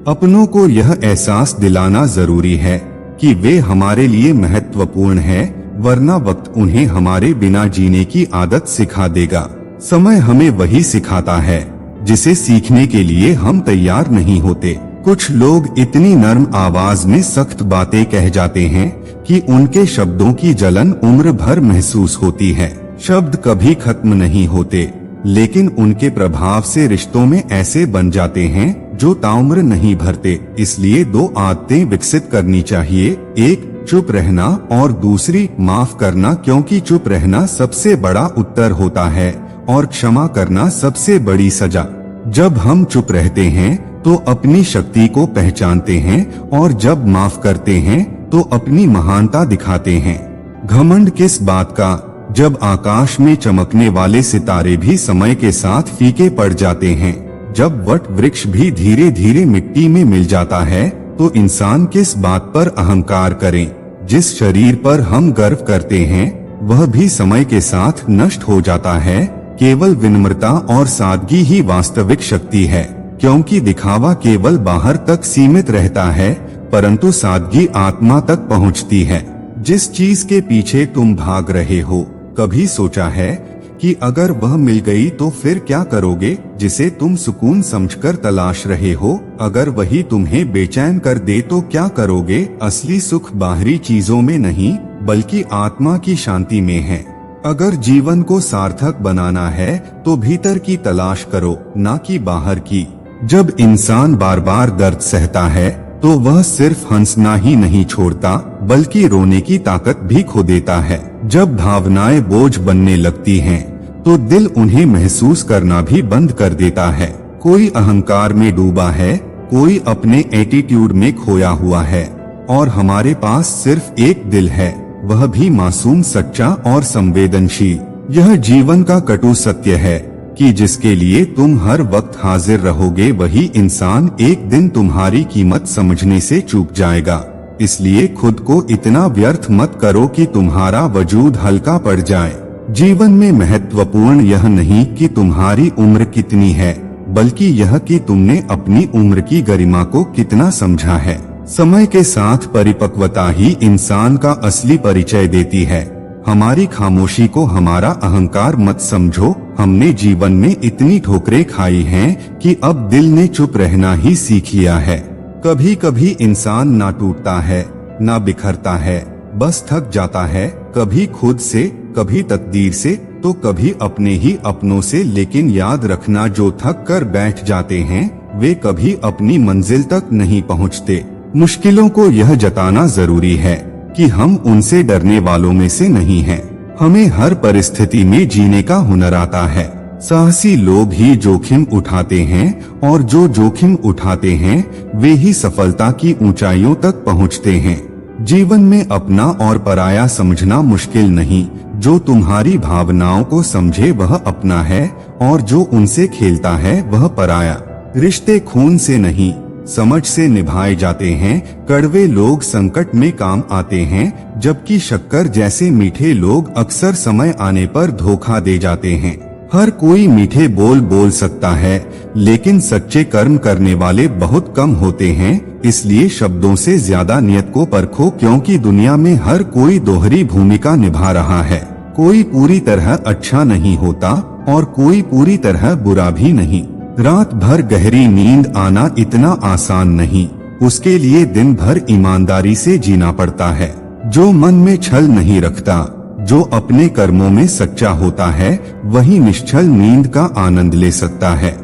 अपनों को यह एहसास दिलाना जरूरी है कि वे हमारे लिए महत्वपूर्ण है, वरना वक्त उन्हें हमारे बिना जीने की आदत सिखा देगा। समय हमें वही सिखाता है जिसे सीखने के लिए हम तैयार नहीं होते। कुछ लोग इतनी नर्म आवाज में सख्त बातें कह जाते हैं कि उनके शब्दों की जलन उम्र भर महसूस होती है। शब्द कभी खत्म नहीं होते, लेकिन उनके प्रभाव से रिश्तों में ऐसे बन जाते हैं जो ताउम्र नहीं भरते। इसलिए दो आदतें विकसित करनी चाहिए, एक चुप रहना और दूसरी माफ करना, क्योंकि चुप रहना सबसे बड़ा उत्तर होता है और क्षमा करना सबसे बड़ी सजा। जब हम चुप रहते हैं तो अपनी शक्ति को पहचानते हैं और जब माफ करते हैं तो अपनी महानता दिखाते हैं। घमंड किस बात का, जब आकाश में चमकने वाले सितारे भी समय के साथ फीके पड़ जाते हैं, जब वट वृक्ष भी धीरे धीरे मिट्टी में मिल जाता है, तो इंसान किस बात पर अहंकार करें। जिस शरीर पर हम गर्व करते हैं वह भी समय के साथ नष्ट हो जाता है। केवल विनम्रता और सादगी ही वास्तविक शक्ति है, क्योंकि दिखावा केवल बाहर तक सीमित रहता है, परंतु सादगी आत्मा तक पहुंचती है। जिस चीज के पीछे तुम भाग रहे हो, कभी सोचा है कि अगर वह मिल गई तो फिर क्या करोगे? जिसे तुम सुकून समझकर तलाश रहे हो, अगर वही तुम्हें बेचैन कर दे तो क्या करोगे? असली सुख बाहरी चीजों में नहीं, बल्कि आत्मा की शांति में है। अगर जीवन को सार्थक बनाना है तो भीतर की तलाश करो, ना कि बाहर की। जब इंसान बार बार दर्द सहता है तो वह सिर्फ हंसना ही नहीं छोड़ता, बल्कि रोने की ताकत भी खो देता है। जब भावनाएं बोझ बनने लगती हैं, तो दिल उन्हें महसूस करना भी बंद कर देता है। कोई अहंकार में डूबा है, कोई अपने एटीट्यूड में खोया हुआ है, और हमारे पास सिर्फ एक दिल है, वह भी मासूम, सच्चा और संवेदनशील। यह जीवन का कटु सत्य है कि जिसके लिए तुम हर वक्त हाजिर रहोगे, वही इंसान एक दिन तुम्हारी कीमत समझने से चूक जाएगा। इसलिए खुद को इतना व्यर्थ मत करो कि तुम्हारा वजूद हल्का पड़ जाए। जीवन में महत्वपूर्ण यह नहीं कि तुम्हारी उम्र कितनी है, बल्कि यह कि तुमने अपनी उम्र की गरिमा को कितना समझा है। समय के साथ परिपक्वता ही इंसान का असली परिचय देती है। हमारी खामोशी को हमारा अहंकार मत समझो। हमने जीवन में इतनी ठोकरें खाई हैं कि अब दिल ने चुप रहना ही सीख लिया है। कभी कभी इंसान ना टूटता है, ना बिखरता है, बस थक जाता है, कभी खुद से, कभी तकदीर से, तो कभी अपने ही अपनों से। लेकिन याद रखना, जो थक कर बैठ जाते हैं वे कभी अपनी मंजिल तक नहीं पहुंचते। मुश्किलों को यह जताना जरूरी है कि हम उनसे डरने वालों में से नहीं हैं। हमें हर परिस्थिति में जीने का हुनर आता है। साहसी लोग ही जोखिम उठाते हैं, और जो जोखिम उठाते हैं वे ही सफलता की ऊंचाइयों तक पहुंचते हैं। जीवन में अपना और पराया समझना मुश्किल नहीं। जो तुम्हारी भावनाओं को समझे वह अपना है, और जो उनसे खेलता है वह पराया। रिश्ते खून से नहीं, समझ से निभाए जाते हैं। कड़वे लोग संकट में काम आते हैं, जबकि शक्कर जैसे मीठे लोग अक्सर समय आने पर धोखा दे जाते हैं। हर कोई मीठे बोल बोल सकता है, लेकिन सच्चे कर्म करने वाले बहुत कम होते हैं। इसलिए शब्दों से ज्यादा नियत को परखो, क्योंकि दुनिया में हर कोई दोहरी भूमिका निभा रहा है। कोई पूरी तरह अच्छा नहीं होता और कोई पूरी तरह बुरा भी नहीं। रात भर गहरी नींद आना इतना आसान नहीं, उसके लिए दिन भर ईमानदारी से जीना पड़ता है। जो मन में छल नहीं रखता, जो अपने कर्मों में सच्चा होता है, वही निश्चल नींद का आनंद ले सकता है।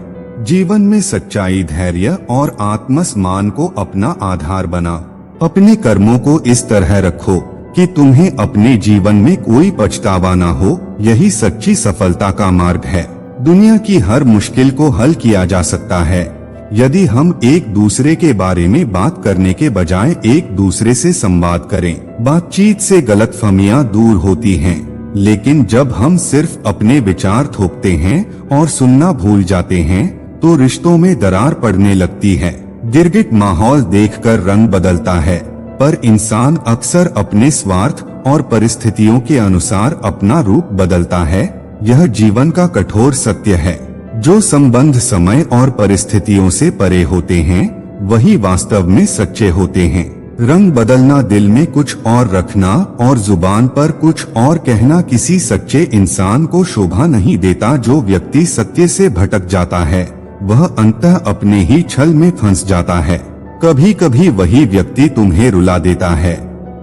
जीवन में सच्चाई, धैर्य और आत्मसम्मान को अपना आधार बना। अपने कर्मों को इस तरह रखो कि तुम्हें अपने जीवन में कोई पछतावा ना हो। यही सच्ची सफलता का मार्ग है। दुनिया की हर मुश्किल को हल किया जा सकता है यदि हम एक दूसरे के बारे में बात करने के बजाय एक दूसरे से संवाद करें। बातचीत से गलतफहमियां दूर होती हैं, लेकिन जब हम सिर्फ अपने विचार थोपते हैं और सुनना भूल जाते हैं, तो रिश्तों में दरार पड़ने लगती है। गिरगिट माहौल देखकर रंग बदलता है, पर इंसान अक्सर अपने स्वार्थ और परिस्थितियों के अनुसार अपना रूप बदलता है। यह जीवन का कठोर सत्य है। जो संबंध समय और परिस्थितियों से परे होते हैं, वही वास्तव में सच्चे होते हैं। रंग बदलना, दिल में कुछ और रखना और जुबान पर कुछ और कहना किसी सच्चे इंसान को शोभा नहीं देता। जो व्यक्ति सत्य से भटक जाता है, वह अंततः अपने ही छल में फंस जाता है। कभी कभी वही व्यक्ति तुम्हें रुला देता है,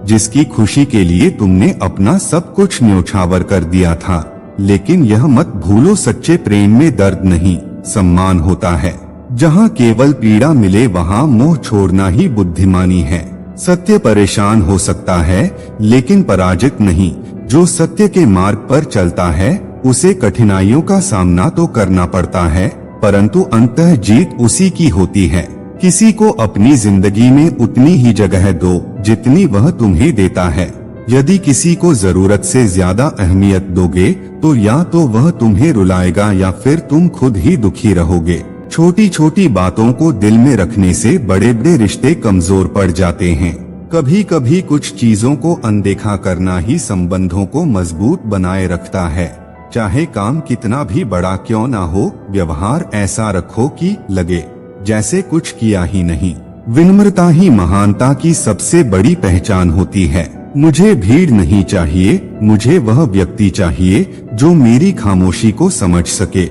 जिसकी खुशी के लिए तुमने अपना सब कुछ न्योछावर कर दिया था। लेकिन यह मत भूलो, सच्चे प्रेम में दर्द नहीं, सम्मान होता है। जहाँ केवल पीड़ा मिले, वहाँ मोह छोड़ना ही बुद्धिमानी है। सत्य परेशान हो सकता है, लेकिन पराजित नहीं। जो सत्य के मार्ग पर चलता है, उसे कठिनाइयों का सामना तो करना पड़ता है, परंतु अंततः जीत उसी की होती है। किसी को अपनी जिंदगी में उतनी ही जगह दो जितनी वह तुम्हें देता है। यदि किसी को जरूरत से ज्यादा अहमियत दोगे, तो या तो वह तुम्हें रुलाएगा या फिर तुम खुद ही दुखी रहोगे। छोटी छोटी बातों को दिल में रखने से बड़े बड़े रिश्ते कमजोर पड़ जाते हैं। कभी कभी कुछ चीजों को अनदेखा करना ही संबंधों को मजबूत बनाए रखता है। चाहे काम कितना भी बड़ा क्यों ना हो, व्यवहार ऐसा रखो कि लगे जैसे कुछ किया ही नहीं। विनम्रता ही महानता की सबसे बड़ी पहचान होती है। मुझे भीड़ नहीं चाहिए, मुझे वह व्यक्ति चाहिए जो मेरी खामोशी को समझ सके।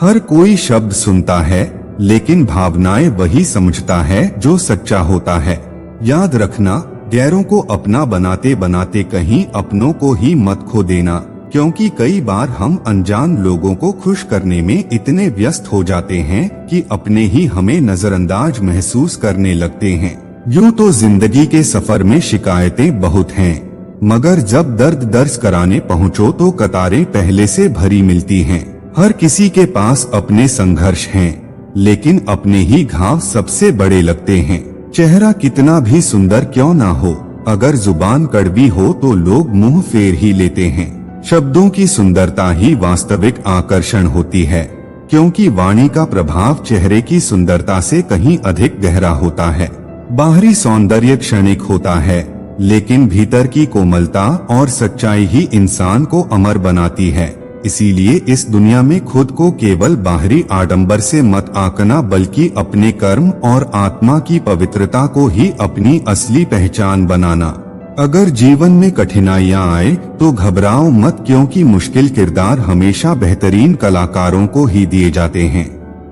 हर कोई शब्द सुनता है, लेकिन भावनाएं वही समझता है जो सच्चा होता है। याद रखना, गैरों को अपना बनाते बनाते कहीं अपनों को ही मत खो देना, क्योंकि कई बार हम अनजान लोगों को खुश करने में इतने व्यस्त हो जाते हैं कि अपने ही हमें नजरअंदाज महसूस करने लगते हैं। यूं तो जिंदगी के सफर में शिकायतें बहुत हैं, मगर जब दर्द दर्ज कराने पहुंचो तो कतारें पहले से भरी मिलती हैं। हर किसी के पास अपने संघर्ष हैं, लेकिन अपने ही घाव सबसे बड़े लगते हैं। चेहरा कितना भी सुंदर क्यों ना हो, अगर जुबान कड़वी हो तो लोग मुंह फेर ही लेते हैं। शब्दों की सुंदरता ही वास्तविक आकर्षण होती है, क्योंकि वाणी का प्रभाव चेहरे की सुंदरता से कहीं अधिक गहरा होता है। बाहरी सौंदर्य क्षणिक होता है, लेकिन भीतर की कोमलता और सच्चाई ही इंसान को अमर बनाती है। इसीलिए इस दुनिया में खुद को केवल बाहरी आडंबर से मत आंकना, बल्कि अपने कर्म और आत्मा की पवित्रता को ही अपनी असली पहचान बनाना। अगर जीवन में कठिनाइयां आए तो घबराओ मत, क्योंकि मुश्किल किरदार हमेशा बेहतरीन कलाकारों को ही दिए जाते हैं।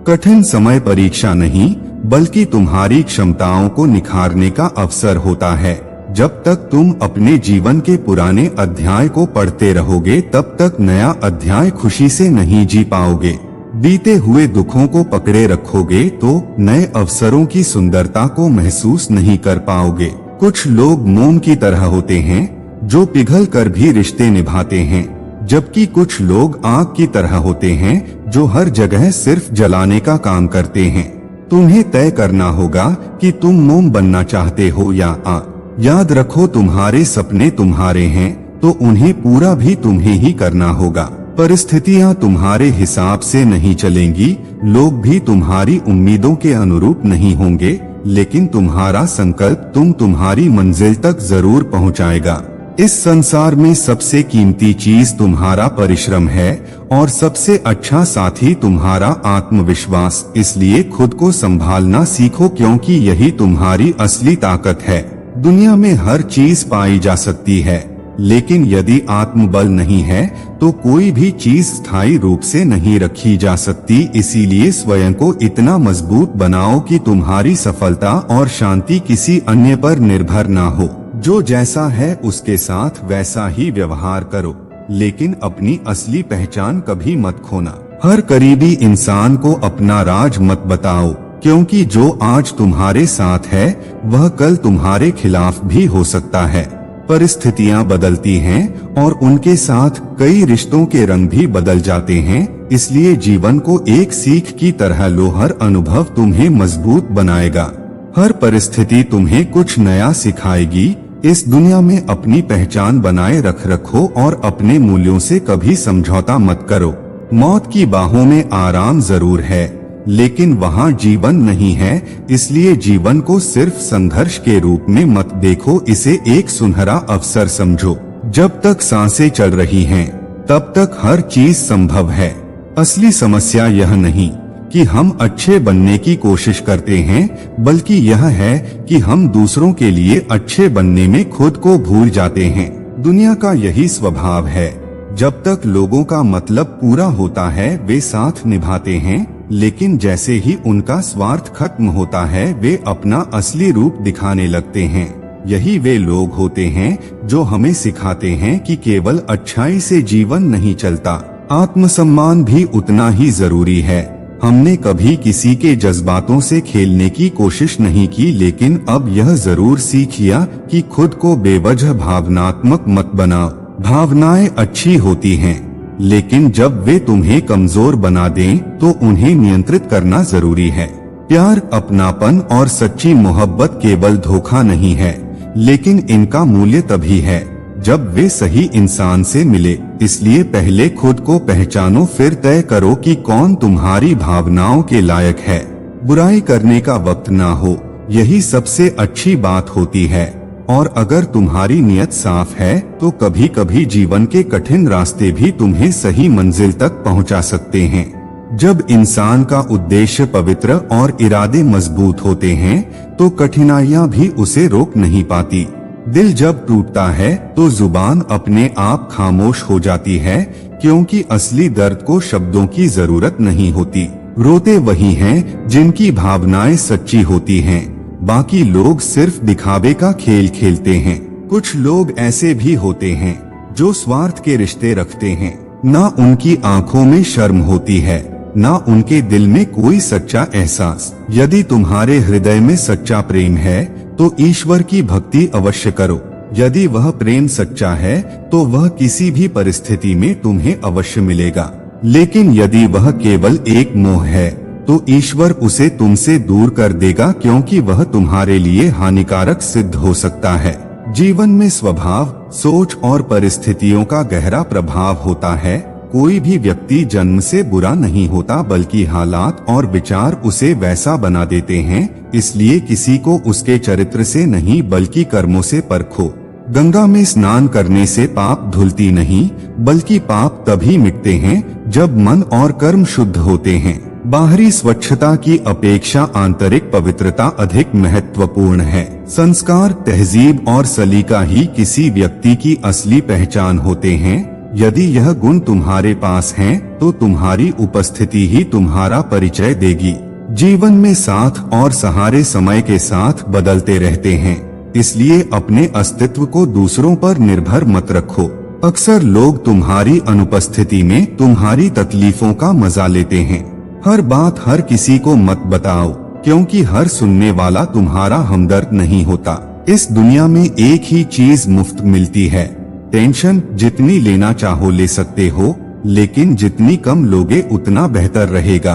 कठिन समय परीक्षा नहीं, बल्कि तुम्हारी क्षमताओं को निखारने का अवसर होता है। जब तक तुम अपने जीवन के पुराने अध्याय को पढ़ते रहोगे, तब तक नया अध्याय खुशी से नहीं जी पाओगे। बीते हुए दुखों को पकड़े रखोगे तो नए अवसरों की सुंदरता को महसूस नहीं कर पाओगे। कुछ लोग मोम की तरह होते हैं, जो पिघल कर भी रिश्ते निभाते हैं, जबकि कुछ लोग आग की तरह होते हैं, जो हर जगह सिर्फ जलाने का काम करते हैं। तुम्हें तय करना होगा कि तुम मोम बनना चाहते हो या आग। याद रखो, तुम्हारे सपने तुम्हारे हैं, तो उन्हें पूरा भी तुम्हें ही करना होगा। परिस्थितियां तुम्हारे हिसाब से नहीं चलेंगी, लोग भी तुम्हारी उम्मीदों के अनुरूप नहीं होंगे, लेकिन तुम्हारा संकल्प तुम्हारी मंजिल तक जरूर पहुंचाएगा। इस संसार में सबसे कीमती चीज तुम्हारा परिश्रम है और सबसे अच्छा साथी तुम्हारा आत्मविश्वास। इसलिए खुद को संभालना सीखो, क्योंकि यही तुम्हारी असली ताकत है। दुनिया में हर चीज पाई जा सकती है, लेकिन यदि आत्मबल नहीं है तो कोई भी चीज स्थायी रूप से नहीं रखी जा सकती। इसीलिए स्वयं को इतना मजबूत बनाओ कि तुम्हारी सफलता और शांति किसी अन्य पर निर्भर ना हो। जो जैसा है उसके साथ वैसा ही व्यवहार करो, लेकिन अपनी असली पहचान कभी मत खोना। हर करीबी इंसान को अपना राज मत बताओ, क्योंकि जो आज तुम्हारे साथ है वह कल तुम्हारे खिलाफ भी हो सकता है। परिस्थितियां बदलती हैं और उनके साथ कई रिश्तों के रंग भी बदल जाते हैं। इसलिए जीवन को एक सीख की तरह लो। हर अनुभव तुम्हें मजबूत बनाएगा, हर परिस्थिति तुम्हें कुछ नया सिखाएगी। इस दुनिया में अपनी पहचान बनाए रखो और अपने मूल्यों से कभी समझौता मत करो। मौत की बाहों में आराम जरूर है, लेकिन वहाँ जीवन नहीं है। इसलिए जीवन को सिर्फ संघर्ष के रूप में मत देखो, इसे एक सुनहरा अवसर समझो। जब तक सांसें चल रही हैं, तब तक हर चीज संभव है। असली समस्या यह नहीं कि हम अच्छे बनने की कोशिश करते हैं, बल्कि यह है कि हम दूसरों के लिए अच्छे बनने में खुद को भूल जाते हैं। दुनिया का यही स्वभाव है, जब तक लोगों का मतलब पूरा होता है वे साथ निभाते हैं, लेकिन जैसे ही उनका स्वार्थ खत्म होता है वे अपना असली रूप दिखाने लगते हैं। यही वे लोग होते हैं जो हमें सिखाते हैं कि केवल अच्छाई से जीवन नहीं चलता, आत्मसम्मान भी उतना ही जरूरी है। हमने कभी किसी के जज्बातों से खेलने की कोशिश नहीं की, लेकिन अब यह जरूर सीख लिया कि खुद को बेवजह भावनात्मक मत बनाओ। भावनाएं अच्छी होती हैं, लेकिन जब वे तुम्हें कमजोर बना दें तो उन्हें नियंत्रित करना जरूरी है। प्यार, अपनापन और सच्ची मोहब्बत केवल धोखा नहीं है, लेकिन इनका मूल्य तभी है जब वे सही इंसान से मिले। इसलिए पहले खुद को पहचानो, फिर तय करो कि कौन तुम्हारी भावनाओं के लायक है। बुराई करने का वक्त ना हो, यही सबसे अच्छी बात होती है। और अगर तुम्हारी नियत साफ है तो कभी कभी जीवन के कठिन रास्ते भी तुम्हें सही मंजिल तक पहुंचा सकते हैं। जब इंसान का उद्देश्य पवित्र और इरादे मजबूत होते हैं तो कठिनाइयां भी उसे रोक नहीं पाती। दिल जब टूटता है तो जुबान अपने आप खामोश हो जाती है, क्योंकि असली दर्द को शब्दों की जरूरत नहीं होती। रोते वही हैं जिनकी भावनाएं सच्ची होती हैं, बाकी लोग सिर्फ दिखावे का खेल खेलते हैं। कुछ लोग ऐसे भी होते हैं जो स्वार्थ के रिश्ते रखते हैं, ना उनकी आंखों में शर्म होती है, ना उनके दिल में कोई सच्चा एहसास। यदि तुम्हारे हृदय में सच्चा प्रेम है तो ईश्वर की भक्ति अवश्य करो। यदि वह प्रेम सच्चा है तो वह किसी भी परिस्थिति में तुम्हें अवश्य मिलेगा, लेकिन यदि वह केवल एक मोह है तो ईश्वर उसे तुमसे दूर कर देगा, क्योंकि वह तुम्हारे लिए हानिकारक सिद्ध हो सकता है। जीवन में स्वभाव, सोच और परिस्थितियों का गहरा प्रभाव होता है। कोई भी व्यक्ति जन्म से बुरा नहीं होता, बल्कि हालात और विचार उसे वैसा बना देते हैं। इसलिए किसी को उसके चरित्र से नहीं बल्कि कर्मों से परखो। गंगा में स्नान करने से पाप धुलती नहीं, बल्कि पाप तभी मिटते हैं जब मन और कर्म शुद्ध होते हैं। बाहरी स्वच्छता की अपेक्षा आंतरिक पवित्रता अधिक महत्वपूर्ण है। संस्कार, तहजीब और सलीका ही किसी व्यक्ति की असली पहचान होते हैं। यदि यह गुण तुम्हारे पास हैं, तो तुम्हारी उपस्थिति ही तुम्हारा परिचय देगी। जीवन में साथ और सहारे समय के साथ बदलते रहते हैं, इसलिए अपने अस्तित्व को दूसरों पर निर्भर मत रखो। अक्सर लोग तुम्हारी अनुपस्थिति में तुम्हारी तकलीफों का मजा लेते हैं। हर बात हर किसी को मत बताओ, क्योंकि हर सुनने वाला तुम्हारा हमदर्द नहीं होता। इस दुनिया में एक ही चीज मुफ्त मिलती है, टेंशन। जितनी लेना चाहो ले सकते हो, लेकिन जितनी कम लोगे उतना बेहतर रहेगा।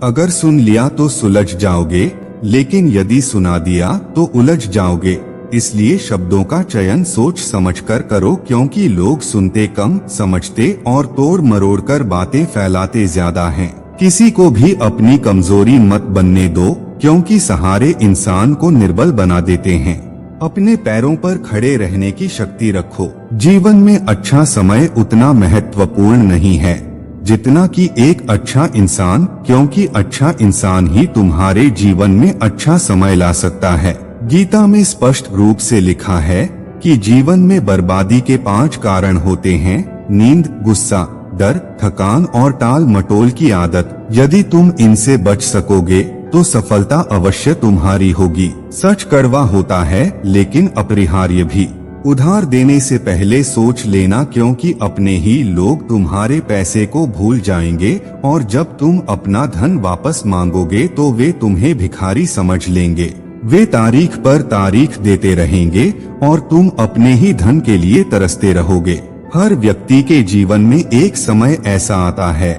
अगर सुन लिया तो सुलझ जाओगे, लेकिन यदि सुना दिया तो उलझ जाओगे। इसलिए शब्दों का चयन सोच समझकर करो, क्योंकि लोग सुनते कम, समझते और तोड़ मरोड़ कर बातें फैलाते ज्यादा हैं। किसी को भी अपनी कमजोरी मत बनने दो, क्योंकि सहारे इंसान को निर्बल बना देते हैं। अपने पैरों पर खड़े रहने की शक्ति रखो। जीवन में अच्छा समय उतना महत्वपूर्ण नहीं है जितना कि एक अच्छा इंसान, क्योंकि अच्छा इंसान ही तुम्हारे जीवन में अच्छा समय ला सकता है। गीता में स्पष्ट रूप से लिखा है कि जीवन में बर्बादी के 5 कारण होते हैं: नींद, गुस्सा, डर, थकान और टाल मटोल की आदत। यदि तुम इनसे बच सकोगे तो सफलता अवश्य तुम्हारी होगी। सच कड़वा होता है लेकिन अपरिहार्य भी। उधार देने से पहले सोच लेना, क्योंकि अपने ही लोग तुम्हारे पैसे को भूल जाएंगे और जब तुम अपना धन वापस मांगोगे तो वे तुम्हें भिखारी समझ लेंगे। वे तारीख पर तारीख देते रहेंगे और तुम अपने ही धन के लिए तरसते रहोगे। हर व्यक्ति के जीवन में एक समय ऐसा आता है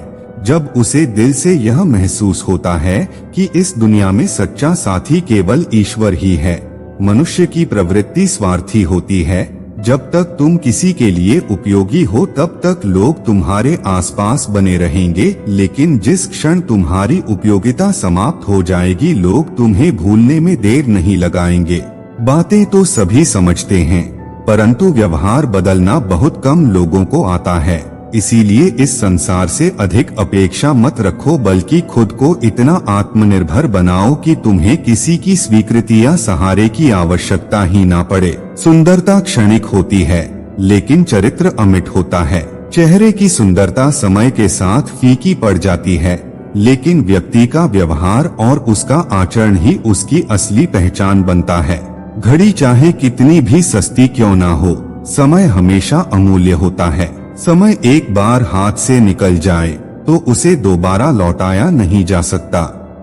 जब उसे दिल से यह महसूस होता है कि इस दुनिया में सच्चा साथी केवल ईश्वर ही है। मनुष्य की प्रवृत्ति स्वार्थी होती है। जब तक तुम किसी के लिए उपयोगी हो तब तक लोग तुम्हारे आसपास बने रहेंगे, लेकिन जिस क्षण तुम्हारी उपयोगिता समाप्त हो जाएगी लोग तुम्हें भूलने में देर नहीं लगाएंगे। बातें तो सभी समझते हैं, परंतु व्यवहार बदलना बहुत कम लोगों को आता है। इसीलिए इस संसार से अधिक अपेक्षा मत रखो, बल्कि खुद को इतना आत्मनिर्भर बनाओ कि तुम्हें किसी की स्वीकृति या सहारे की आवश्यकता ही ना पड़े। सुंदरता क्षणिक होती है, लेकिन चरित्र अमिट होता है। चेहरे की सुंदरता समय के साथ फीकी पड़ जाती है, लेकिन व्यक्ति का व्यवहार और उसका आचरण ही उसकी असली पहचान बनता है। घड़ी चाहे कितनी भी सस्ती क्यों ना हो, समय हमेशा अमूल्य होता है। समय एक बार हाथ से निकल जाए तो उसे दोबारा लौटाया नहीं जा सकता।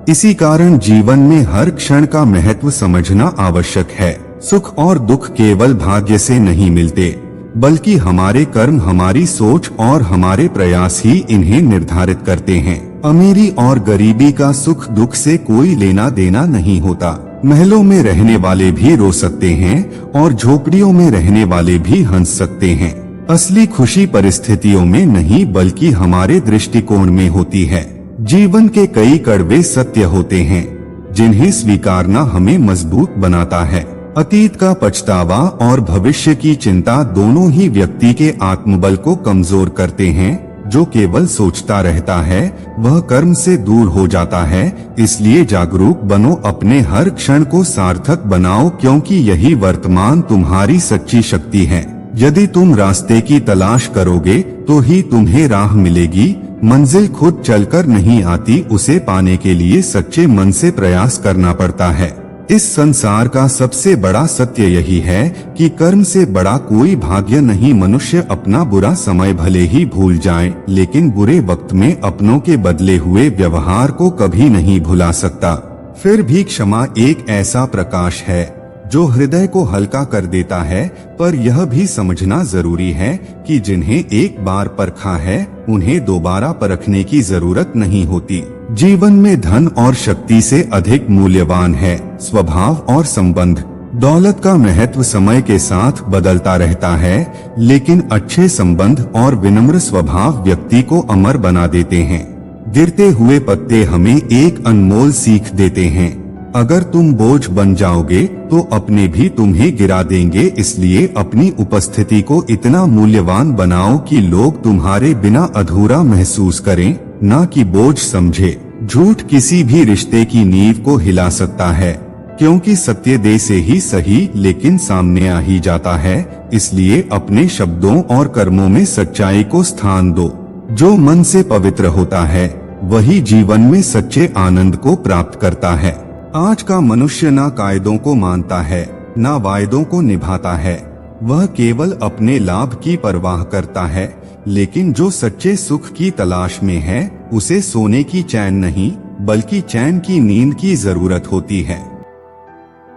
इसी कारण जीवन में हर क्षण का महत्व समझना आवश्यक है। सुख और दुख केवल भाग्य से नहीं मिलते, बल्कि हमारे कर्म, हमारी सोच और हमारे प्रयास ही इन्हें निर्धारित करते हैं। अमीरी और गरीबी का सुख दुख से कोई लेना देना नहीं होता। महलों में रहने वाले भी रो सकते हैं और झोपड़ियों में रहने वाले भी हंस सकते हैं। असली खुशी परिस्थितियों में नहीं बल्कि हमारे दृष्टिकोण में होती है। जीवन के कई कड़वे सत्य होते हैं जिन्हें स्वीकारना हमें मजबूत बनाता है। अतीत का पछतावा और भविष्य की चिंता दोनों ही व्यक्ति के आत्मबल को कमजोर करते हैं। जो केवल सोचता रहता है वह कर्म से दूर हो जाता है। इसलिए जागरूक बनो, अपने हर क्षण को सार्थक बनाओ, क्योंकि यही वर्तमान तुम्हारी सच्ची शक्ति है। यदि तुम रास्ते की तलाश करोगे तो ही तुम्हें राह मिलेगी। मंजिल खुद चलकर नहीं आती, उसे पाने के लिए सच्चे मन से प्रयास करना पड़ता है। इस संसार का सबसे बड़ा सत्य यही है कि कर्म से बड़ा कोई भाग्य नहीं। मनुष्य अपना बुरा समय भले ही भूल जाए, लेकिन बुरे वक्त में अपनों के बदले हुए व्यवहार को कभी नहीं भुला सकता। फिर भी क्षमा एक ऐसा प्रकाश है जो हृदय को हल्का कर देता है, पर यह भी समझना जरूरी है कि जिन्हें एक बार परखा है उन्हें दोबारा परखने की जरूरत नहीं होती। जीवन में धन और शक्ति से अधिक मूल्यवान है स्वभाव और संबंध। दौलत का महत्व समय के साथ बदलता रहता है, लेकिन अच्छे संबंध और विनम्र स्वभाव व्यक्ति को अमर बना देते हैं। गिरते हुए पत्ते हमें एक अनमोल सीख देते हैं। अगर तुम बोझ बन जाओगे तो अपने भी तुम्हें गिरा देंगे। इसलिए अपनी उपस्थिति को इतना मूल्यवान बनाओ कि लोग तुम्हारे बिना अधूरा महसूस करें, ना कि बोझ समझे। झूठ किसी भी रिश्ते की नींव को हिला सकता है, क्योंकि सत्य दे से ही सही लेकिन सामने आ ही जाता है। इसलिए अपने शब्दों और कर्मों में सच्चाई को स्थान दो। जो मन से पवित्र होता है वही जीवन में सच्चे आनंद को प्राप्त करता है। आज का मनुष्य ना कायदों को मानता है, ना वायदों को निभाता है। वह केवल अपने लाभ की परवाह करता है, लेकिन जो सच्चे सुख की तलाश में है उसे सोने की चैन नहीं बल्कि चैन की नींद की जरूरत होती है।